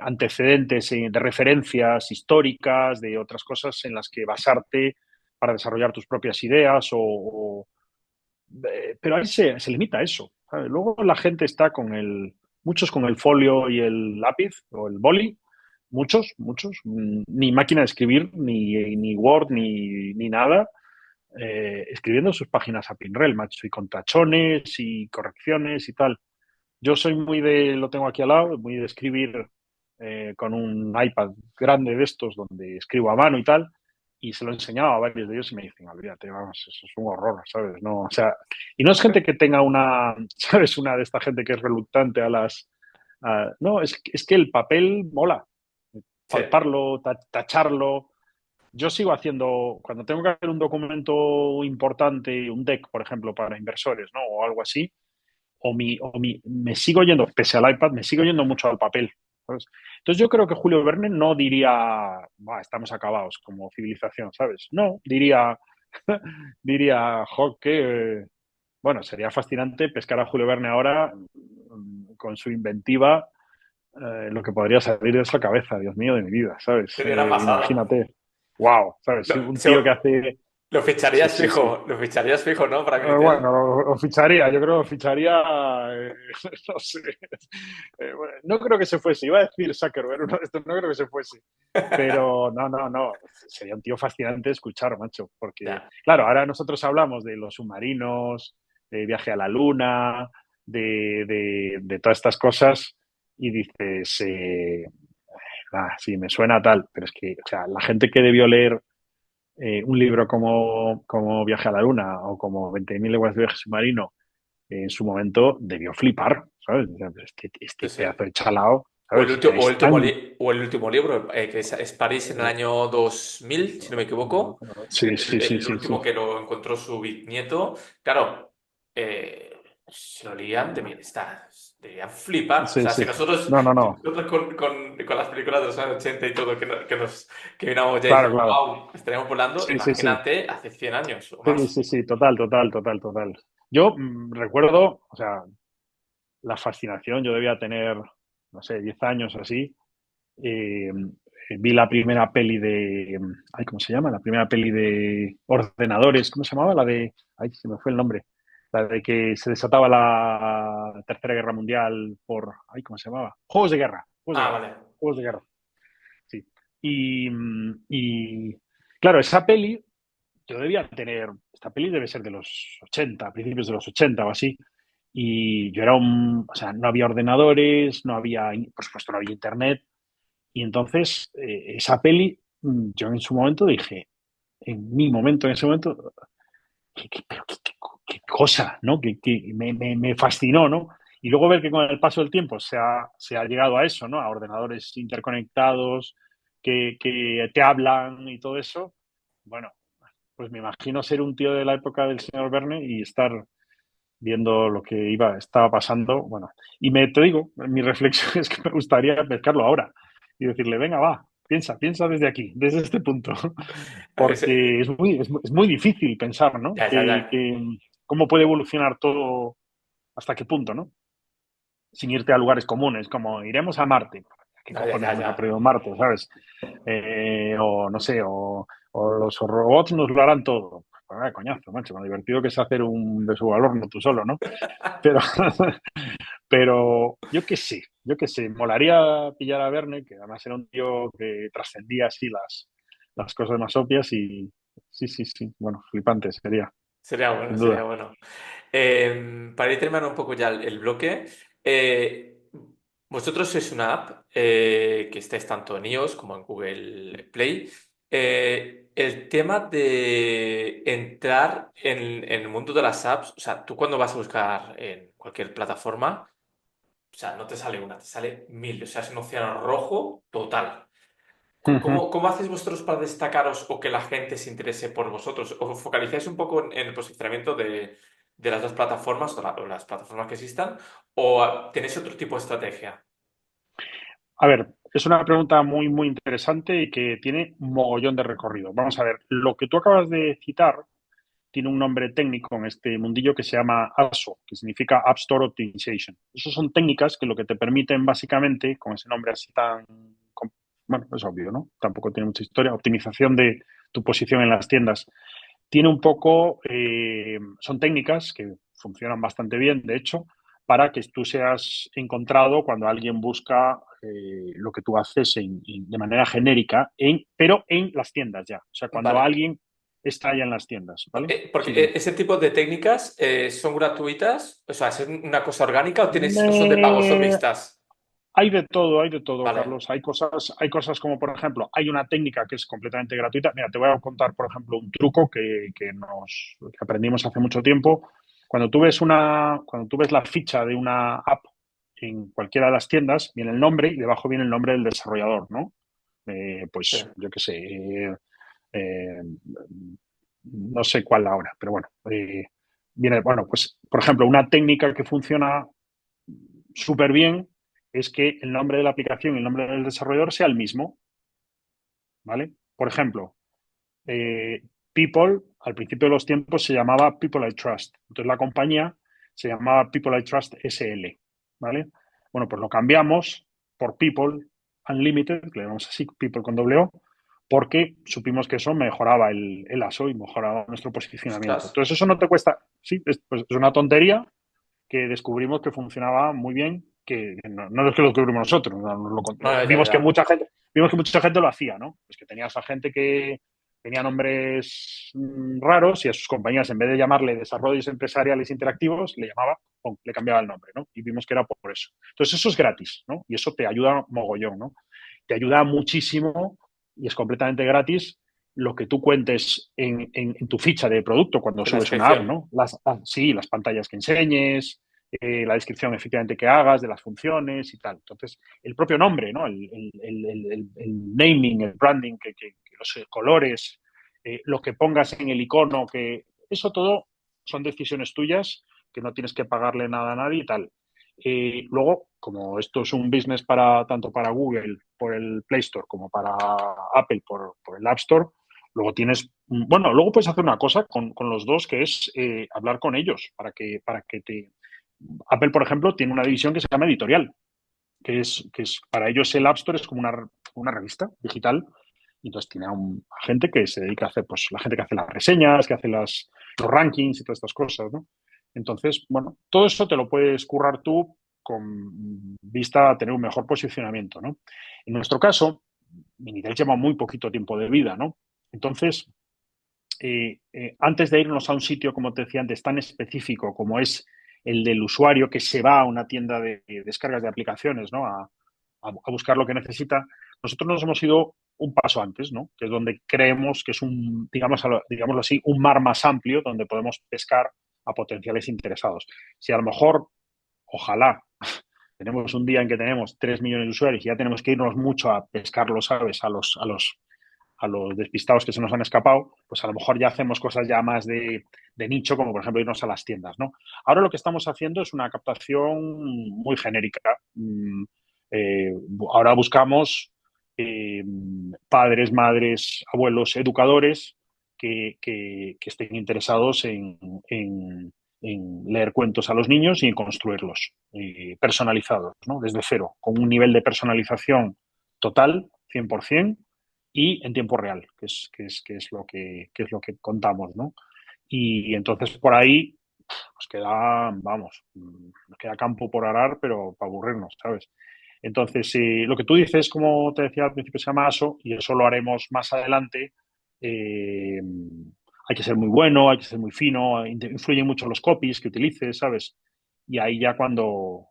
antecedentes, de referencias históricas, de otras cosas en las que basarte para desarrollar tus propias ideas pero ahí se limita a eso, ¿sabes? Luego la gente está muchos con el folio y el lápiz o el boli, muchos, ni máquina de escribir, ni Word, ni nada, escribiendo sus páginas a Pinrel, macho, y con tachones y correcciones y tal. Yo soy lo tengo aquí al lado, muy de escribir con un iPad grande de estos donde escribo a mano y tal, y se lo he enseñado a varios de ellos y me dicen, olvídate, vamos, eso es un horror, ¿sabes? No, o sea, y no es gente que tenga ¿sabes? Una de esta gente que es reluctante no, es que el papel mola, Sí. palparlo, tacharlo. Yo sigo haciendo, cuando tengo que hacer un documento importante, un deck, por ejemplo, para inversores, ¿no? O algo así, me sigo yendo, pese al iPad, me sigo yendo mucho al papel, ¿sabes? Entonces yo creo que Julio Verne no diría, estamos acabados como civilización, ¿sabes? No, diría, jo, bueno, sería fascinante pescar a Julio Verne ahora con su inventiva, lo que podría salir de esa cabeza, Dios mío, de mi vida, ¿sabes? Sería una pasada. Imagínate, wow, ¿sabes? Lo, Un tío que se- hace... lo Sí, ficharías sí, sí. fijo, lo ficharías fijo, ¿no? Para Minitel. Bueno, lo ficharía, yo creo que lo ficharía, no sé, bueno, no creo que se fuese, iba a decir Zuckerberg, no creo que se fuese, pero no, no, no, sería un tío fascinante de escuchar, macho, porque, Ya. claro, ahora nosotros hablamos de los submarinos, de viaje a la luna, de todas estas cosas, y dices, sí, me suena tal, pero es que, o sea, la gente que debió leer un libro como Viaje a la Luna o como 20.000 leguas de viaje submarino en su momento debió flipar, ¿sabes? O sea, Sí, este sí. pedazo de chalao, O el ¿sabes? último, Es tan... o el último libro, que es París en el año 2000 si no me equivoco. Sí, sí, sí, El sí, sí. último que lo encontró su bisnieto. Claro, se lo leían, debían flipar. O Sí, sea, sí. No, no, no. nosotros con las películas de los años 80 y todo, que miramos ya y Claro, decíamos, claro. wow, estaríamos volando, Sí, sí, sí. imagínate hace 100 años o Sí, más. sí, sí. Total, total, total, total. Yo recuerdo, o sea, la fascinación, yo debía tener, no sé, 10 años así. eh, Vi la primera peli ay, ¿cómo se llama? La primera peli de ordenadores, ¿cómo se llamaba? Ay, se me fue el nombre. La de que se desataba la Tercera Guerra Mundial ay, ¿cómo se llamaba? Ah, vale. Juegos de guerra, sí. Y claro, esta peli debe ser de los 80, principios de los 80 o así. Y yo o sea, no había ordenadores, por supuesto, no había internet. Y entonces, esa peli, yo en su momento dije, en ese momento, pero qué cosa, ¿no? Que me fascinó, ¿no? Y luego ver que con el paso del tiempo se ha llegado a eso, ¿no? A ordenadores interconectados que te hablan y todo eso. Bueno, pues me imagino ser un tío de la época del señor Verne y estar viendo lo que estaba pasando. Bueno, te digo, mi reflexión es que me gustaría pescarlo ahora y decirle, venga, va, piensa desde aquí, desde este punto, porque es muy difícil pensar, ¿no? Ya, ya, ya. Cómo puede evolucionar todo, hasta qué punto, ¿no? Sin irte a lugares comunes, como iremos a Marte. ¿Qué Ya, ya, cojones ya, vamos a ya. perder en Marte, sabes? O no sé, o los robots nos lo harán todo. Pues, coñazo, macho, lo divertido que es hacer un de su valor, no tú solo, ¿no? Pero, Pero yo qué sé, molaría pillar a Verne, que además era un tío que trascendía así las cosas más obvias y sí, bueno, flipante sería, Sería bueno, sin sería duda. bueno. Para ir terminando un poco ya el bloque, vosotros sois una app que estáis tanto en iOS como en Google Play. El tema de entrar en el mundo de las apps, o sea, tú cuando vas a buscar en cualquier plataforma, o sea, no te sale una, te sale mil, o sea, es un océano rojo total. ¿Cómo hacéis vosotros para destacaros o que la gente se interese por vosotros? ¿Os focalizáis un poco en el posicionamiento de las dos plataformas o las plataformas que existan? ¿O tenéis otro tipo de estrategia? A ver, es una pregunta muy interesante y que tiene un mogollón de recorrido. Vamos a ver, lo que tú acabas de citar tiene un nombre técnico en este mundillo que se llama ASO, que significa App Store Optimization. Esas son técnicas que lo que te permiten básicamente, con ese nombre así tan, bueno, es obvio, ¿no? Tampoco tiene mucha historia, optimización de tu posición en las tiendas. Tiene un poco, son técnicas que funcionan bastante bien, de hecho, para que tú seas encontrado cuando alguien busca lo que tú haces de manera genérica, pero en las tiendas ya. O sea, cuando Vale. alguien está ya en las tiendas, ¿vale? Porque Sí, dime. ese tipo de técnicas son gratuitas, o sea, ¿es una cosa orgánica o son de pago, o son Eh, mixtas? hay de todo, Vale. Carlos. Hay cosas como, por ejemplo, hay una técnica que es completamente gratuita. Mira, te voy a contar, por ejemplo, un truco que aprendimos hace mucho tiempo. Cuando tú ves la ficha de una app en cualquiera de las tiendas, viene el nombre y debajo viene el nombre del desarrollador, ¿no? Sí. Pues yo qué sé, eh, no sé cuál ahora, pero bueno, bueno, pues por ejemplo, una técnica que funciona súper bien es que el nombre de la aplicación y el nombre del desarrollador sea el mismo, ¿vale? Por ejemplo, People, al principio de los tiempos se llamaba People I Trust. Entonces la compañía se llamaba People I Trust SL, ¿vale? Bueno, pues lo cambiamos por People Unlimited, que le llamamos así, People con doble O, porque supimos que eso mejoraba el ASO y mejoraba nuestro posicionamiento. Ostras. Entonces eso no te cuesta, sí, pues, es una tontería, que descubrimos que funcionaba muy bien, que no es que lo descubrimos nosotros, No, ya, vimos ya. que mucha gente lo hacía, ¿no? Pues que tenías a gente que tenía nombres raros y a sus compañías, en vez de llamarle desarrollos empresariales interactivos, le llamaba, le cambiaba el nombre, ¿no? Y vimos que era por eso. Entonces eso es gratis, ¿no? Y eso te ayuda mogollón, ¿no? Te ayuda muchísimo y es completamente gratis lo que tú cuentes en tu ficha de producto cuando En la subes una app, descripción. ¿no? Sí, las pantallas que enseñes, la descripción efectivamente que hagas de las funciones y tal. Entonces, el propio nombre, ¿no? El naming, el branding, que los colores, lo que pongas en el icono, que eso todo son decisiones tuyas que no tienes que pagarle nada a nadie y tal. Luego, como esto es un business para tanto para Google por el Play Store como para Apple por el App Store, luego tienes, bueno, luego puedes hacer una cosa con los dos que es hablar con ellos para que te... Apple, por ejemplo, tiene una división que se llama editorial, que es para ellos el App Store es como una revista digital. Y entonces tiene a gente que se dedica a hacer, pues la gente que hace las reseñas, que hace los rankings y todas estas cosas, ¿no? Entonces, bueno, todo eso te lo puedes currar tú con vista a tener un mejor posicionamiento, ¿no? En nuestro caso, Minitel lleva muy poquito tiempo de vida, ¿no? Entonces, antes de irnos a un sitio, como te decía antes, tan específico como es el del usuario que se va a una tienda de descargas de aplicaciones, ¿no? A buscar lo que necesita, nosotros nos hemos ido un paso antes, ¿no? Que es donde creemos que es digámoslo así, un mar más amplio donde podemos pescar a potenciales interesados. Si a lo mejor, ojalá, tenemos un día en que tenemos 3 millones de usuarios y ya tenemos que irnos mucho a pescarlo, ¿sabes? A los despistados que se nos han escapado, pues a lo mejor ya hacemos cosas ya más de nicho, como por ejemplo irnos a las tiendas, ¿no? Ahora lo que estamos haciendo es una captación muy genérica. Eh, Ahora buscamos padres, madres, abuelos, educadores que estén interesados en leer cuentos a los niños y en construirlos personalizados, ¿no? Desde cero, con un nivel de personalización total, 100%, y en tiempo real, que es lo que contamos, ¿no? Y entonces por ahí nos queda, vamos, nos queda campo por arar, pero para aburrirnos, ¿sabes? Entonces, lo que tú dices, como te decía al principio, se llama ASO, y eso lo haremos más adelante. eh, Hay que ser muy bueno, hay que ser muy fino, influyen mucho los copies que utilices, ¿sabes? Y ahí ya cuando...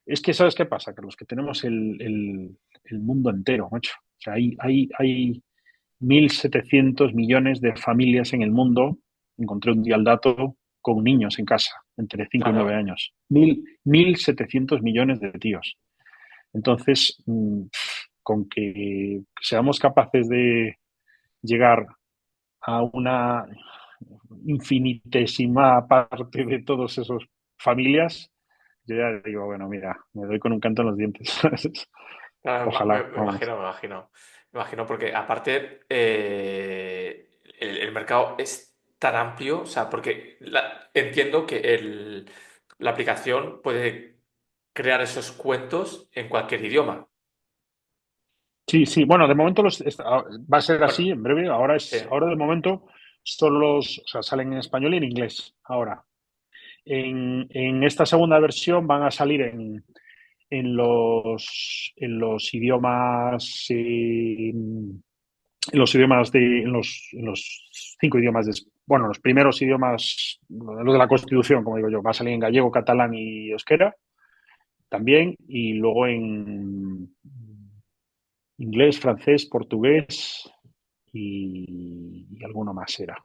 Es que, ¿sabes qué pasa, Carlos? Que tenemos el mundo entero, macho. O sea, hay 1.700 millones de familias en el mundo, encontré un día el dato, con niños en casa, entre 5 y 9 Claro. años. 1.700 millones de tíos. Entonces, con que seamos capaces de llegar a una infinitésima parte de todas esas familias, yo ya digo, bueno, mira, me doy con un canto en los dientes. Claro, Ojalá, me vamos. imagino, me imagino. Me imagino porque aparte el mercado es tan amplio, o sea, porque entiendo que la aplicación puede crear esos cuentos en cualquier idioma. Sí, sí, bueno, de momento va a ser así Bueno, en breve. sí. Ahora de momento son o sea, salen en español y en inglés. Ahora, en esta segunda versión van a salir en los idiomas, en los 5 idiomas, bueno, los primeros idiomas, los de la Constitución, como digo yo, va a salir en gallego, catalán y euskera también, y luego en inglés, francés, portugués y alguno más era.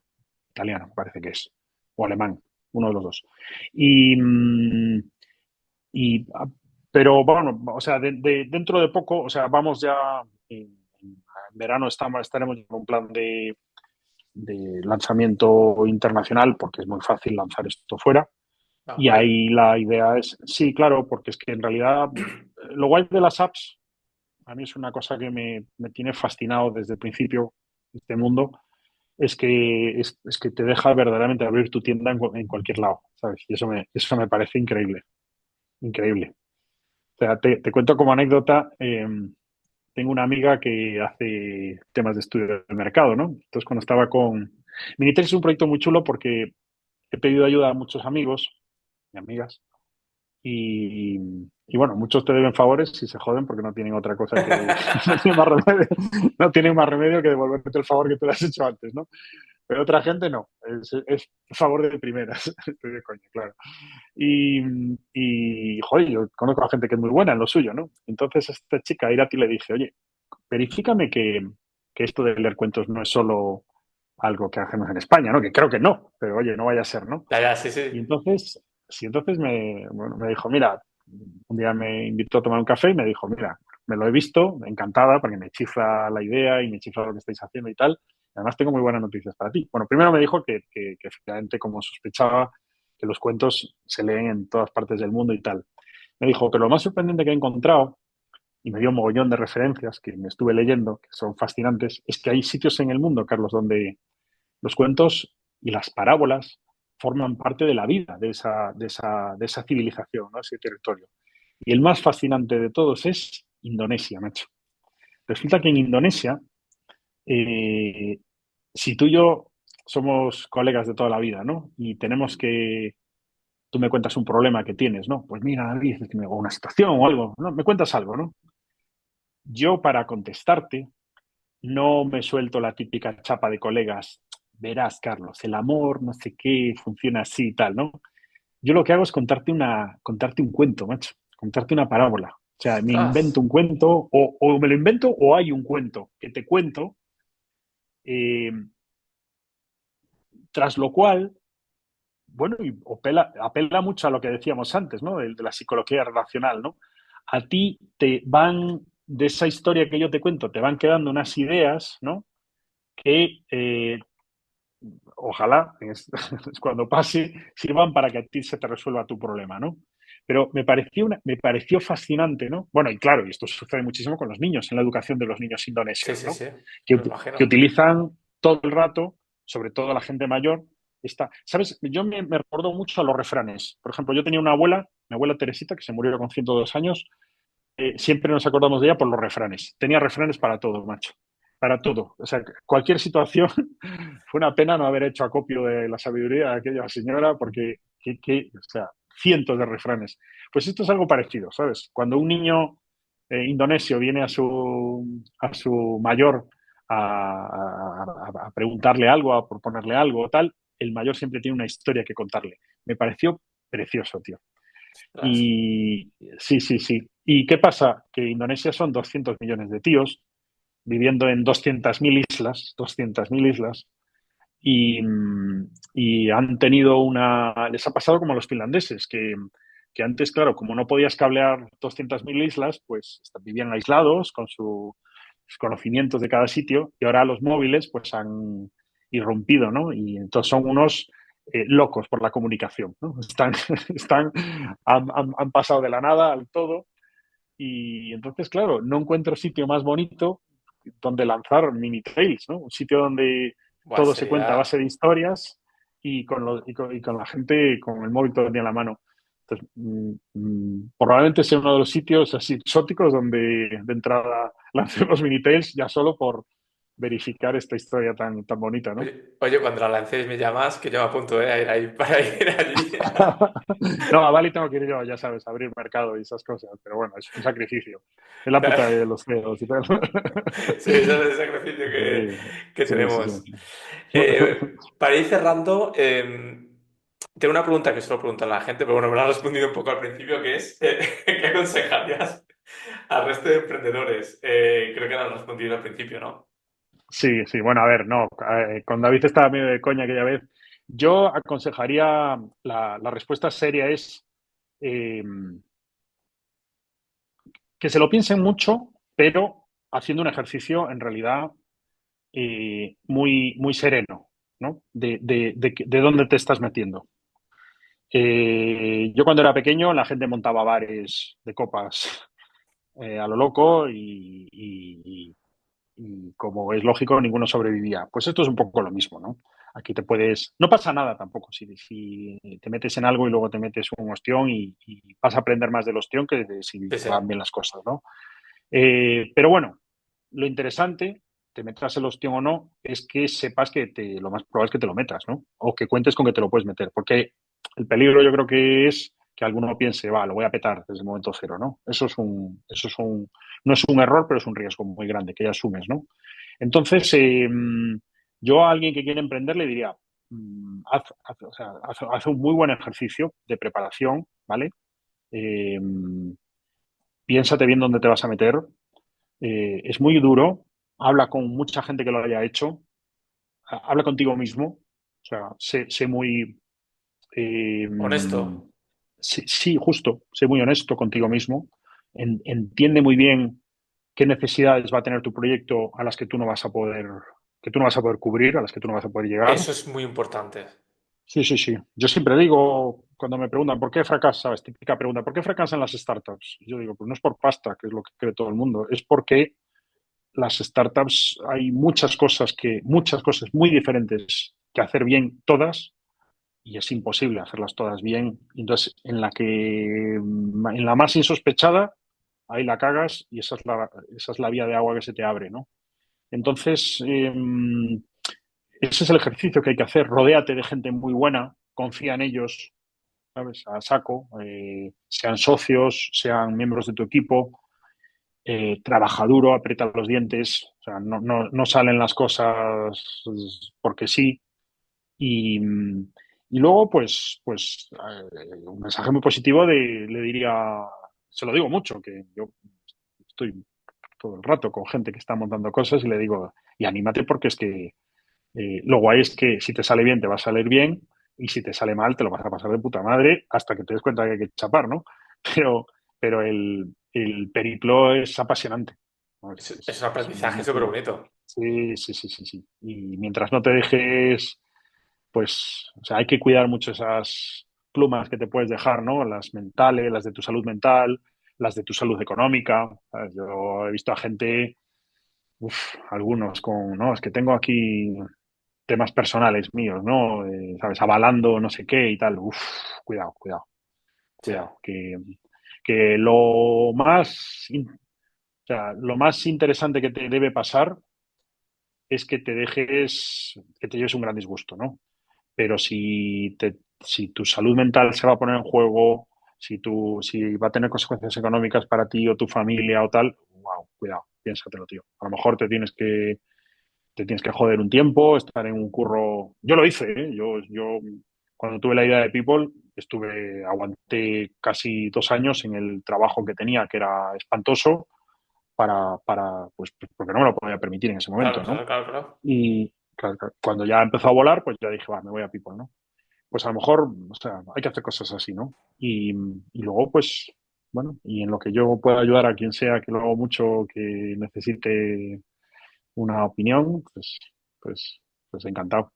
Italiano, parece que es. O alemán, uno de los dos. Y, y pero bueno, o sea, dentro de poco, o sea, vamos ya en verano estaremos en un plan de lanzamiento internacional, porque es muy fácil lanzar esto fuera. Ah, Y guay. ahí la idea es, sí, claro, porque es que en realidad lo guay de las apps, a mí es una cosa que me tiene fascinado desde el principio de este mundo, es que te deja verdaderamente abrir tu tienda en cualquier lado, ¿sabes? Y eso me parece increíble, increíble. O sea, te cuento como anécdota, tengo una amiga que hace temas de estudio del mercado, ¿no? Entonces, cuando estaba con... Minitel es un proyecto muy chulo porque he pedido ayuda a muchos amigos y amigas y, y bueno, muchos te deben favores y se joden porque no tienen otra cosa que... no tienen más remedio, no tienen más remedio que devolverte el favor que tú le has hecho antes, ¿no? Pero otra gente no, es favor de primeras, estoy de coña, claro. Joder, yo conozco a gente que es muy buena en lo suyo, ¿no? Entonces a esta chica, a Irati, le dije, oye, verifícame que esto de leer cuentos no es solo algo que hacemos en España, ¿no? Que creo que no, pero oye, no vaya a ser, ¿no? Ya, ya, sí, Y sí. entonces, sí, entonces bueno, me dijo, mira, un día me invitó a tomar un café y me dijo, mira, me lo he visto, encantada, porque me chifla la idea y me chifla lo que estáis haciendo y tal. Además, tengo muy buenas noticias para ti. Bueno, primero me dijo que efectivamente, como sospechaba, que los cuentos se leen en todas partes del mundo y tal. Me dijo que lo más sorprendente que he encontrado, y me dio un mogollón de referencias que me estuve leyendo, que son fascinantes, es que hay sitios en el mundo, Carlos, donde los cuentos y las parábolas forman parte de la vida de esa civilización, ¿no? Ese territorio. Y el más fascinante de todos es Indonesia, macho. Resulta que en Indonesia, eh, si tú y yo somos colegas de toda la vida, ¿no? Y tenemos que, tú me cuentas un problema que tienes, ¿no? Pues mira, David, es que o una situación o algo, ¿no? Me cuentas algo, ¿no? Yo para contestarte no me suelto la típica chapa de colegas. Verás, Carlos, el amor, no sé qué, funciona así y tal, ¿no? Yo lo que hago es contarte un cuento, macho, contarte una parábola. O sea, me Ostras. invento un cuento, o me lo invento, o hay un cuento que te cuento, eh, tras lo cual, bueno, y apela mucho a lo que decíamos antes, ¿no? De la psicología relacional, ¿no? A ti te van, de esa historia que yo te cuento, te van quedando unas ideas, ¿no? Que ojalá cuando pase sirvan para que a ti se te resuelva tu problema, ¿no? Pero me pareció fascinante, ¿no? Bueno, y claro, y esto sucede muchísimo con los niños, en la educación de los niños Sí, indonesios, sí, ¿no? sí. Que, Me que imagino. utilizan todo el rato, sobre todo la gente mayor, ¿sabes? Yo me recuerdo mucho a los refranes. Por ejemplo, yo tenía una abuela, mi abuela Teresita, que se murió con 102 años, siempre nos acordamos de ella por los refranes. Tenía refranes para todo, macho. Para todo. O sea, cualquier situación fue una pena no haber hecho acopio de la sabiduría de aquella señora porque O sea, cientos de refranes. Pues esto es algo parecido, ¿sabes? Cuando un niño indonesio viene a su mayor a preguntarle algo, a proponerle algo o tal, el mayor siempre tiene una historia que contarle. Me pareció precioso, tío. Ostras. Y sí, sí, sí. ¿Y qué pasa? Que Indonesia son 200 millones de tíos viviendo en 200.000 islas, y, y han tenido les ha pasado como a los finlandeses, que antes, claro, como no podías cablear 200.000 islas, pues vivían aislados con sus conocimientos de cada sitio, y ahora los móviles pues han irrumpido, ¿no? Y entonces son unos locos por la comunicación, ¿no? Han pasado de la nada al todo, y entonces, claro, no encuentro sitio más bonito donde lanzar mini trails, ¿no? Un sitio donde Buah, todo se cuenta a sería. base de historias y con la gente con el móvil todo el día en la mano. Entonces, probablemente sea uno de los sitios así exóticos donde de entrada lancemos mini trails ya solo por verificar esta historia tan bonita, ¿no? Oye, cuando la lancéis me llamas, que yo me apunto, a ir ahí para ir allí. No, a Bali tengo que ir yo, ya sabes, a abrir mercado y esas cosas, pero bueno, es un sacrificio. Es la puta de los feos y tal. Sí, ese es el sacrificio que Sí, sí, tenemos. sí. Para ir cerrando, tengo una pregunta que suelo preguntar a la gente, pero bueno, me la has respondido un poco al principio, que es, ¿qué aconsejarías al resto de emprendedores? Creo que la has respondido al principio, ¿no? Sí, sí, bueno, a ver, no, con David estaba medio de coña aquella vez. Yo aconsejaría, la respuesta seria es eh, que se lo piensen mucho, pero haciendo un ejercicio en realidad muy, muy sereno, ¿no? De dónde te estás metiendo. Yo cuando era pequeño la gente montaba bares de copas a lo loco y como es lógico, ninguno sobrevivía. Pues esto es un poco lo mismo, ¿no? Aquí te puedes... No pasa nada tampoco si te metes en algo y luego te metes un ostión y vas a aprender más del ostión que de si Sí, te sí. van bien las cosas, ¿no? Pero bueno, lo interesante, te metas el ostión o no, es que sepas que lo más probable es que te lo metas, ¿no? O que cuentes con que te lo puedes meter. Porque el peligro yo creo que es que alguno piense, va, lo voy a petar desde el momento cero, ¿no? No es un error, pero es un riesgo muy grande que ya asumes, ¿no? Entonces, yo a alguien que quiere emprender le diría, o sea, haz un muy buen ejercicio de preparación, ¿vale? Eh, Piénsate bien dónde te vas a meter. Es muy duro. Habla con mucha gente que lo haya hecho. Habla contigo mismo. O sea, sé muy... eh, Honesto. sí, sí, justo. Sé muy honesto contigo mismo. Entiende muy bien qué necesidades va a tener tu proyecto a las que tú no vas a poder cubrir, a las que tú no vas a poder llegar. Eso es muy importante. Sí, sí, sí. Yo siempre digo, cuando me preguntan por qué fracasas, típica pregunta, ¿por qué fracasan las startups? Y yo digo, pues no es por pasta, que es lo que cree todo el mundo, es porque las startups hay muchas cosas muy diferentes que hacer bien todas y es imposible hacerlas todas bien. Entonces, en la más insospechada, ahí la cagas y esa es la vía de agua que se te abre, ¿no? Entonces, ese es el ejercicio que hay que hacer. Rodéate de gente muy buena, confía en ellos, ¿sabes? A saco, sean socios, sean miembros de tu equipo, trabaja duro, aprieta los dientes, o sea, no salen las cosas porque sí. Y, y luego, un mensaje muy positivo le diría, se lo digo mucho, que yo estoy todo el rato con gente que está montando cosas y le digo, y anímate porque es que lo guay es que si te sale bien, te va a salir bien, y si te sale mal, te lo vas a pasar de puta madre hasta que te des cuenta que hay que chapar, ¿no? Pero, pero el periplo es apasionante, ¿no? Es un aprendizaje súper Muy... bonito. Sí, sí, sí, sí, sí. Y mientras no te dejes, pues, o sea, hay que cuidar mucho esas plumas que te puedes dejar, ¿no? Las mentales, las de tu salud mental, las de tu salud económica. ¿Sabes? Yo he visto a gente, algunos no, es que tengo aquí temas personales míos, ¿no? ¿Sabes? Avalando no sé qué y tal. Cuidado, cuidado, Sí. cuidado. Que o sea, lo más interesante que te debe pasar es que te lleves un gran disgusto, ¿no? Pero si si tu salud mental se va a poner en juego, si va a tener consecuencias económicas para ti o tu familia o tal, wow, cuidado, piénsatelo, tío. A lo mejor te tienes que joder un tiempo, estar en un curro. Yo lo hice, ¿eh? Yo cuando tuve la idea de People, aguanté casi 2 años en el trabajo que tenía, que era espantoso, pues, porque no me lo podía permitir en ese Claro, momento, ¿no? claro, claro, claro. Y claro, claro, cuando ya empezó a volar, pues ya dije, va, me voy a People, ¿no? Pues a lo mejor, o sea, hay que hacer cosas así, ¿no? Y luego, pues, bueno, y en lo que yo pueda ayudar a quien sea que lo hago mucho, que necesite una opinión, pues encantado.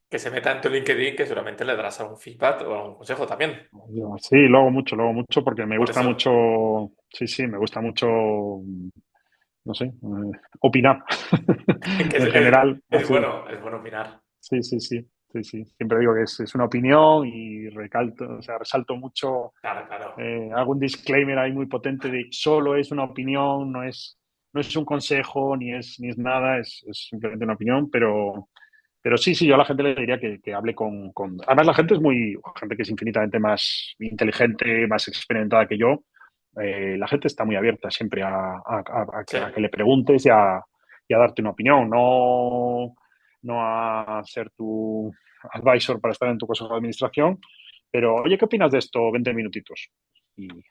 Que se meta en tu LinkedIn, que seguramente le darás algún feedback o algún consejo también. Sí, lo hago mucho porque me Por gusta eso, mucho, sí, sí, me gusta mucho, no sé, opinar que en general, así. es bueno opinar. Sí, sí, sí, sí, sí. Siempre digo que es una opinión y recalco, o sea, resalto mucho, Claro, claro. hago un disclaimer ahí muy potente de solo es una opinión, no es un consejo ni es nada, es simplemente una opinión, pero sí, sí, yo a la gente le diría que hable con. Además, la gente es gente que es infinitamente más inteligente, más experimentada que yo. La gente está muy abierta siempre Sí, a que le preguntes y a darte una opinión, no a ser tu advisor para estar en tu consejo de administración, pero oye, ¿qué opinas de esto? 20 minutitos. Y, y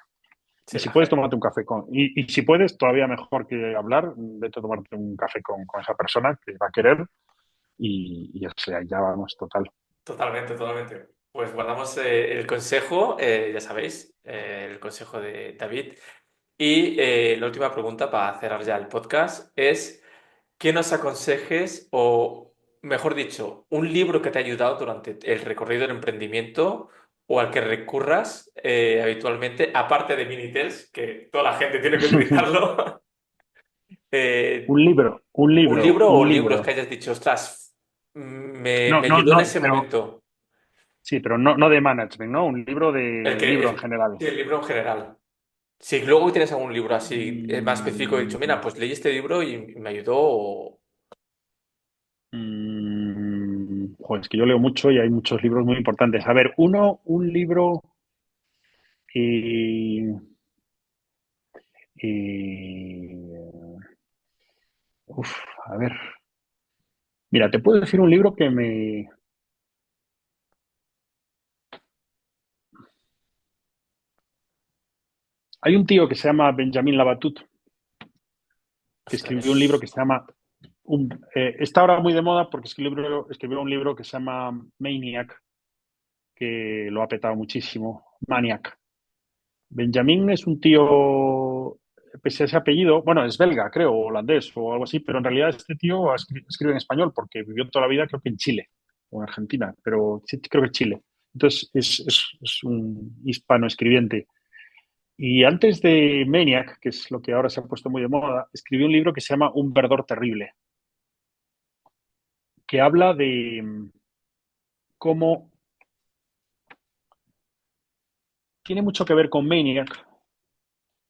sí, si la puedes gente. tomarte un café y si puedes, todavía mejor que hablar, vete a tomarte un café con esa persona que va a querer y o sea, ya vamos, total. Totalmente, totalmente. Pues guardamos el consejo, ya sabéis, el consejo de David. Y la última pregunta para cerrar ya el podcast es, ¿qué nos aconsejes o, mejor dicho, un libro que te ha ayudado durante el recorrido del emprendimiento o al que recurras habitualmente, aparte de Minitel, que toda la gente tiene que utilizarlo? Un eh, libro, un un libro, libro o un libros que libro. hayas dicho, ostras, No, me no, ayudó en no, ese pero momento. sí, pero no de management, ¿no? Un libro El de que, libro en el, general. sí, el libro en general. Si luego tienes algún libro así más específico, he dicho, mira, Mm, pues leí este libro y me ayudó. O- joder, es que yo leo mucho y hay muchos libros muy importantes. A ver, un libro. eh, eh, uf, a ver. Mira, te puedo decir un libro que me. Hay un tío que se llama Benjamin Labatut que Ostras, escribió un libro que se llama está ahora muy de moda porque escribió un libro que se llama Maniac, que lo ha petado muchísimo. Maniac. Benjamin es un tío, pese a ese apellido, bueno, es belga, creo, o holandés o algo así, pero en realidad este tío escribe en español porque vivió toda la vida, creo que en Chile o en Argentina, pero sí, creo que en Chile. Entonces es un hispano escribiente. Y antes de Maniac, que es lo que ahora se ha puesto muy de moda, escribió un libro que se llama Un verdor terrible, que habla de cómo tiene mucho que ver con Maniac,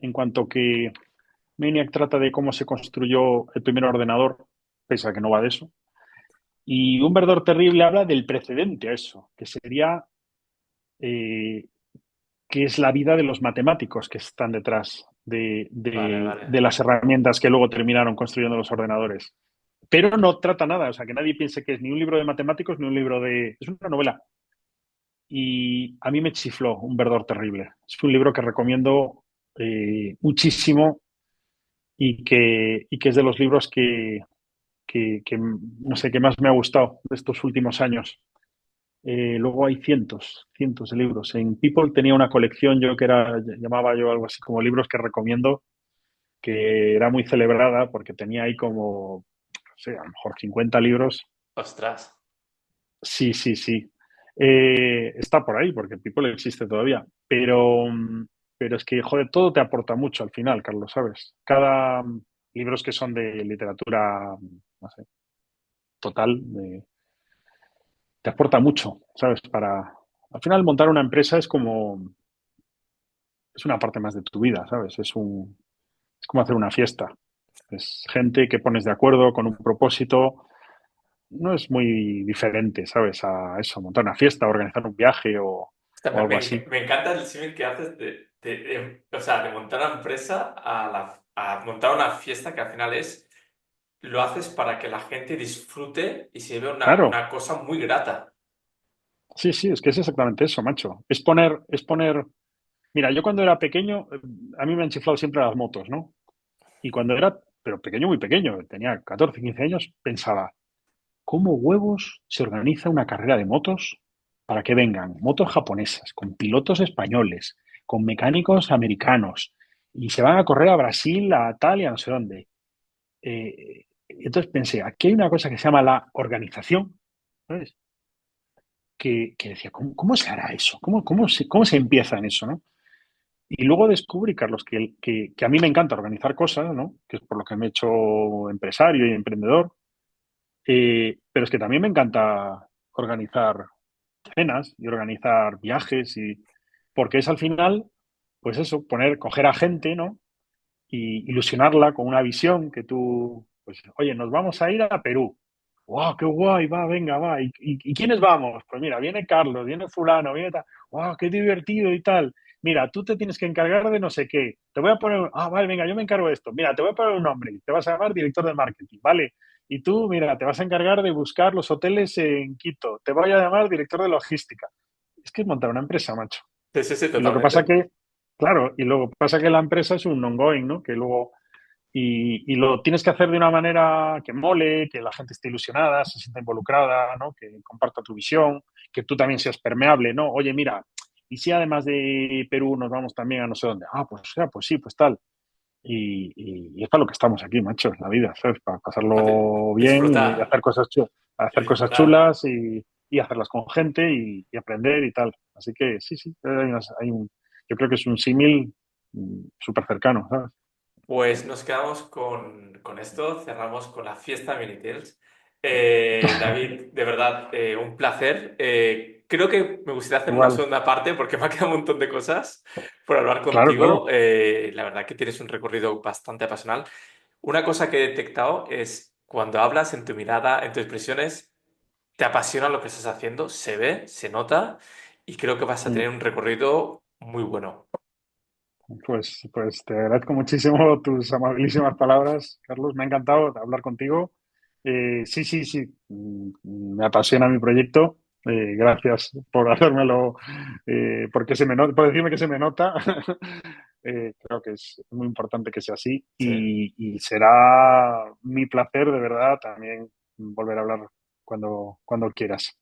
en cuanto que Maniac trata de cómo se construyó el primer ordenador, pese a que no va de eso. Y Un verdor terrible habla del precedente a eso, que sería eh, que es la vida de los matemáticos que están detrás vale, vale. de las herramientas que luego terminaron construyendo los ordenadores. Pero no trata nada, o sea, que nadie piense que es ni un libro de matemáticos ni un libro de. Es una novela. Y a mí me chifló Un verdor terrible. Es un libro que recomiendo muchísimo y que es de los libros que, no sé, que más me ha gustado de estos últimos años. Luego hay cientos, cientos de libros. En People tenía una colección yo que llamaba yo algo así como libros que recomiendo, que era muy celebrada porque tenía ahí como, no sé, a lo mejor 50 libros. Ostras. Sí, sí, sí. Está por ahí porque People existe todavía. Pero es que, joder, todo te aporta mucho al final, Carlos, ¿sabes? Cada libros que son de literatura, no sé, total, te aporta mucho, ¿sabes? Al final montar una empresa es una parte más de tu vida, ¿sabes? Es como hacer una fiesta. Es gente que pones de acuerdo con un propósito no es muy diferente, ¿sabes? A eso, montar una fiesta, organizar un viaje Sea, o algo así. me encanta el símil que haces o sea, de montar una empresa a montar una fiesta que al final lo haces para que la gente disfrute y se vea Claro, una cosa muy grata. sí, sí, es que es exactamente eso, macho. Es poner. Mira, yo cuando era pequeño, a mí me han chiflado siempre las motos, ¿no? Y cuando era, pero pequeño, muy pequeño, tenía 14, 15 años, pensaba, ¿cómo huevos se organiza una carrera de motos para que vengan motos japonesas, con pilotos españoles, con mecánicos americanos, y se van a correr a Brasil, a tal y a no sé dónde? Entonces pensé, aquí hay una cosa que se llama la organización, ¿sabes? Que decía, ¿cómo se hará eso? ¿Cómo se empieza en eso, ¿no? Y luego descubrí, Carlos, que a mí me encanta organizar cosas, ¿no? Que es por lo que me he hecho empresario y emprendedor. Pero es que también me encanta organizar cenas y organizar viajes porque es al final, pues eso, coger a gente, ¿no? Y ilusionarla con una visión que tú, pues, oye, nos vamos a ir a Perú. ¡Wow, qué guay! Va, venga, va. ¿Y quiénes vamos? Pues mira, viene Carlos, viene fulano, viene tal. ¡Wow, qué divertido y tal! Mira, tú te tienes que encargar de no sé qué. Te voy a poner, vale, venga, yo me encargo de esto. Mira, te voy a poner un nombre. Te vas a llamar director de marketing, ¿vale? Y tú, mira, te vas a encargar de buscar los hoteles en Quito. Te voy a llamar director de logística. Es que es montar una empresa, macho. Sí, sí, sí, Y lo que pasa totalmente. que, claro, y luego pasa que la empresa es un ongoing, ¿no? Que luego y lo tienes que hacer de una manera que mole, que la gente esté ilusionada, se sienta involucrada, ¿no? Que comparta tu visión, que tú también seas permeable, ¿no? Oye, mira, y si además de Perú nos vamos también a no sé dónde, pues, pues sí, pues tal. Y es para lo que estamos aquí, macho, en la vida, ¿sabes? Para pasarlo bien y Disfrutar y hacer cosas disfrutar. chulas y hacerlas con gente y aprender y tal. Así que sí, sí, yo creo que es un símil súper cercano, ¿sabes? Pues nos quedamos con esto, cerramos con la fiesta Minitails. David, de verdad, un placer. Creo que me gustaría hacer una Igual, segunda parte porque me ha quedado un montón de cosas por hablar claro, contigo. claro. La verdad que tienes un recorrido bastante apasional. Una cosa que he detectado es cuando hablas en tu mirada, en tus expresiones, te apasiona lo que estás haciendo, se ve, se nota y creo que vas a Mm. tener un recorrido muy bueno. Pues te agradezco muchísimo tus amabilísimas palabras, Carlos. Me ha encantado hablar contigo. Sí, sí, sí. Me apasiona mi proyecto. Gracias por hacérmelo, porque por decirme que se me nota. Creo que es muy importante que sea así Sí. y será mi placer de verdad también volver a hablar cuando quieras.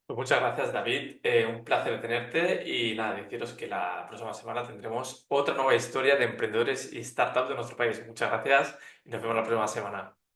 Pues muchas gracias, David. Un placer tenerte y nada, deciros que la próxima semana tendremos otra nueva historia de emprendedores y startups de nuestro país. Muchas gracias y nos vemos la próxima semana.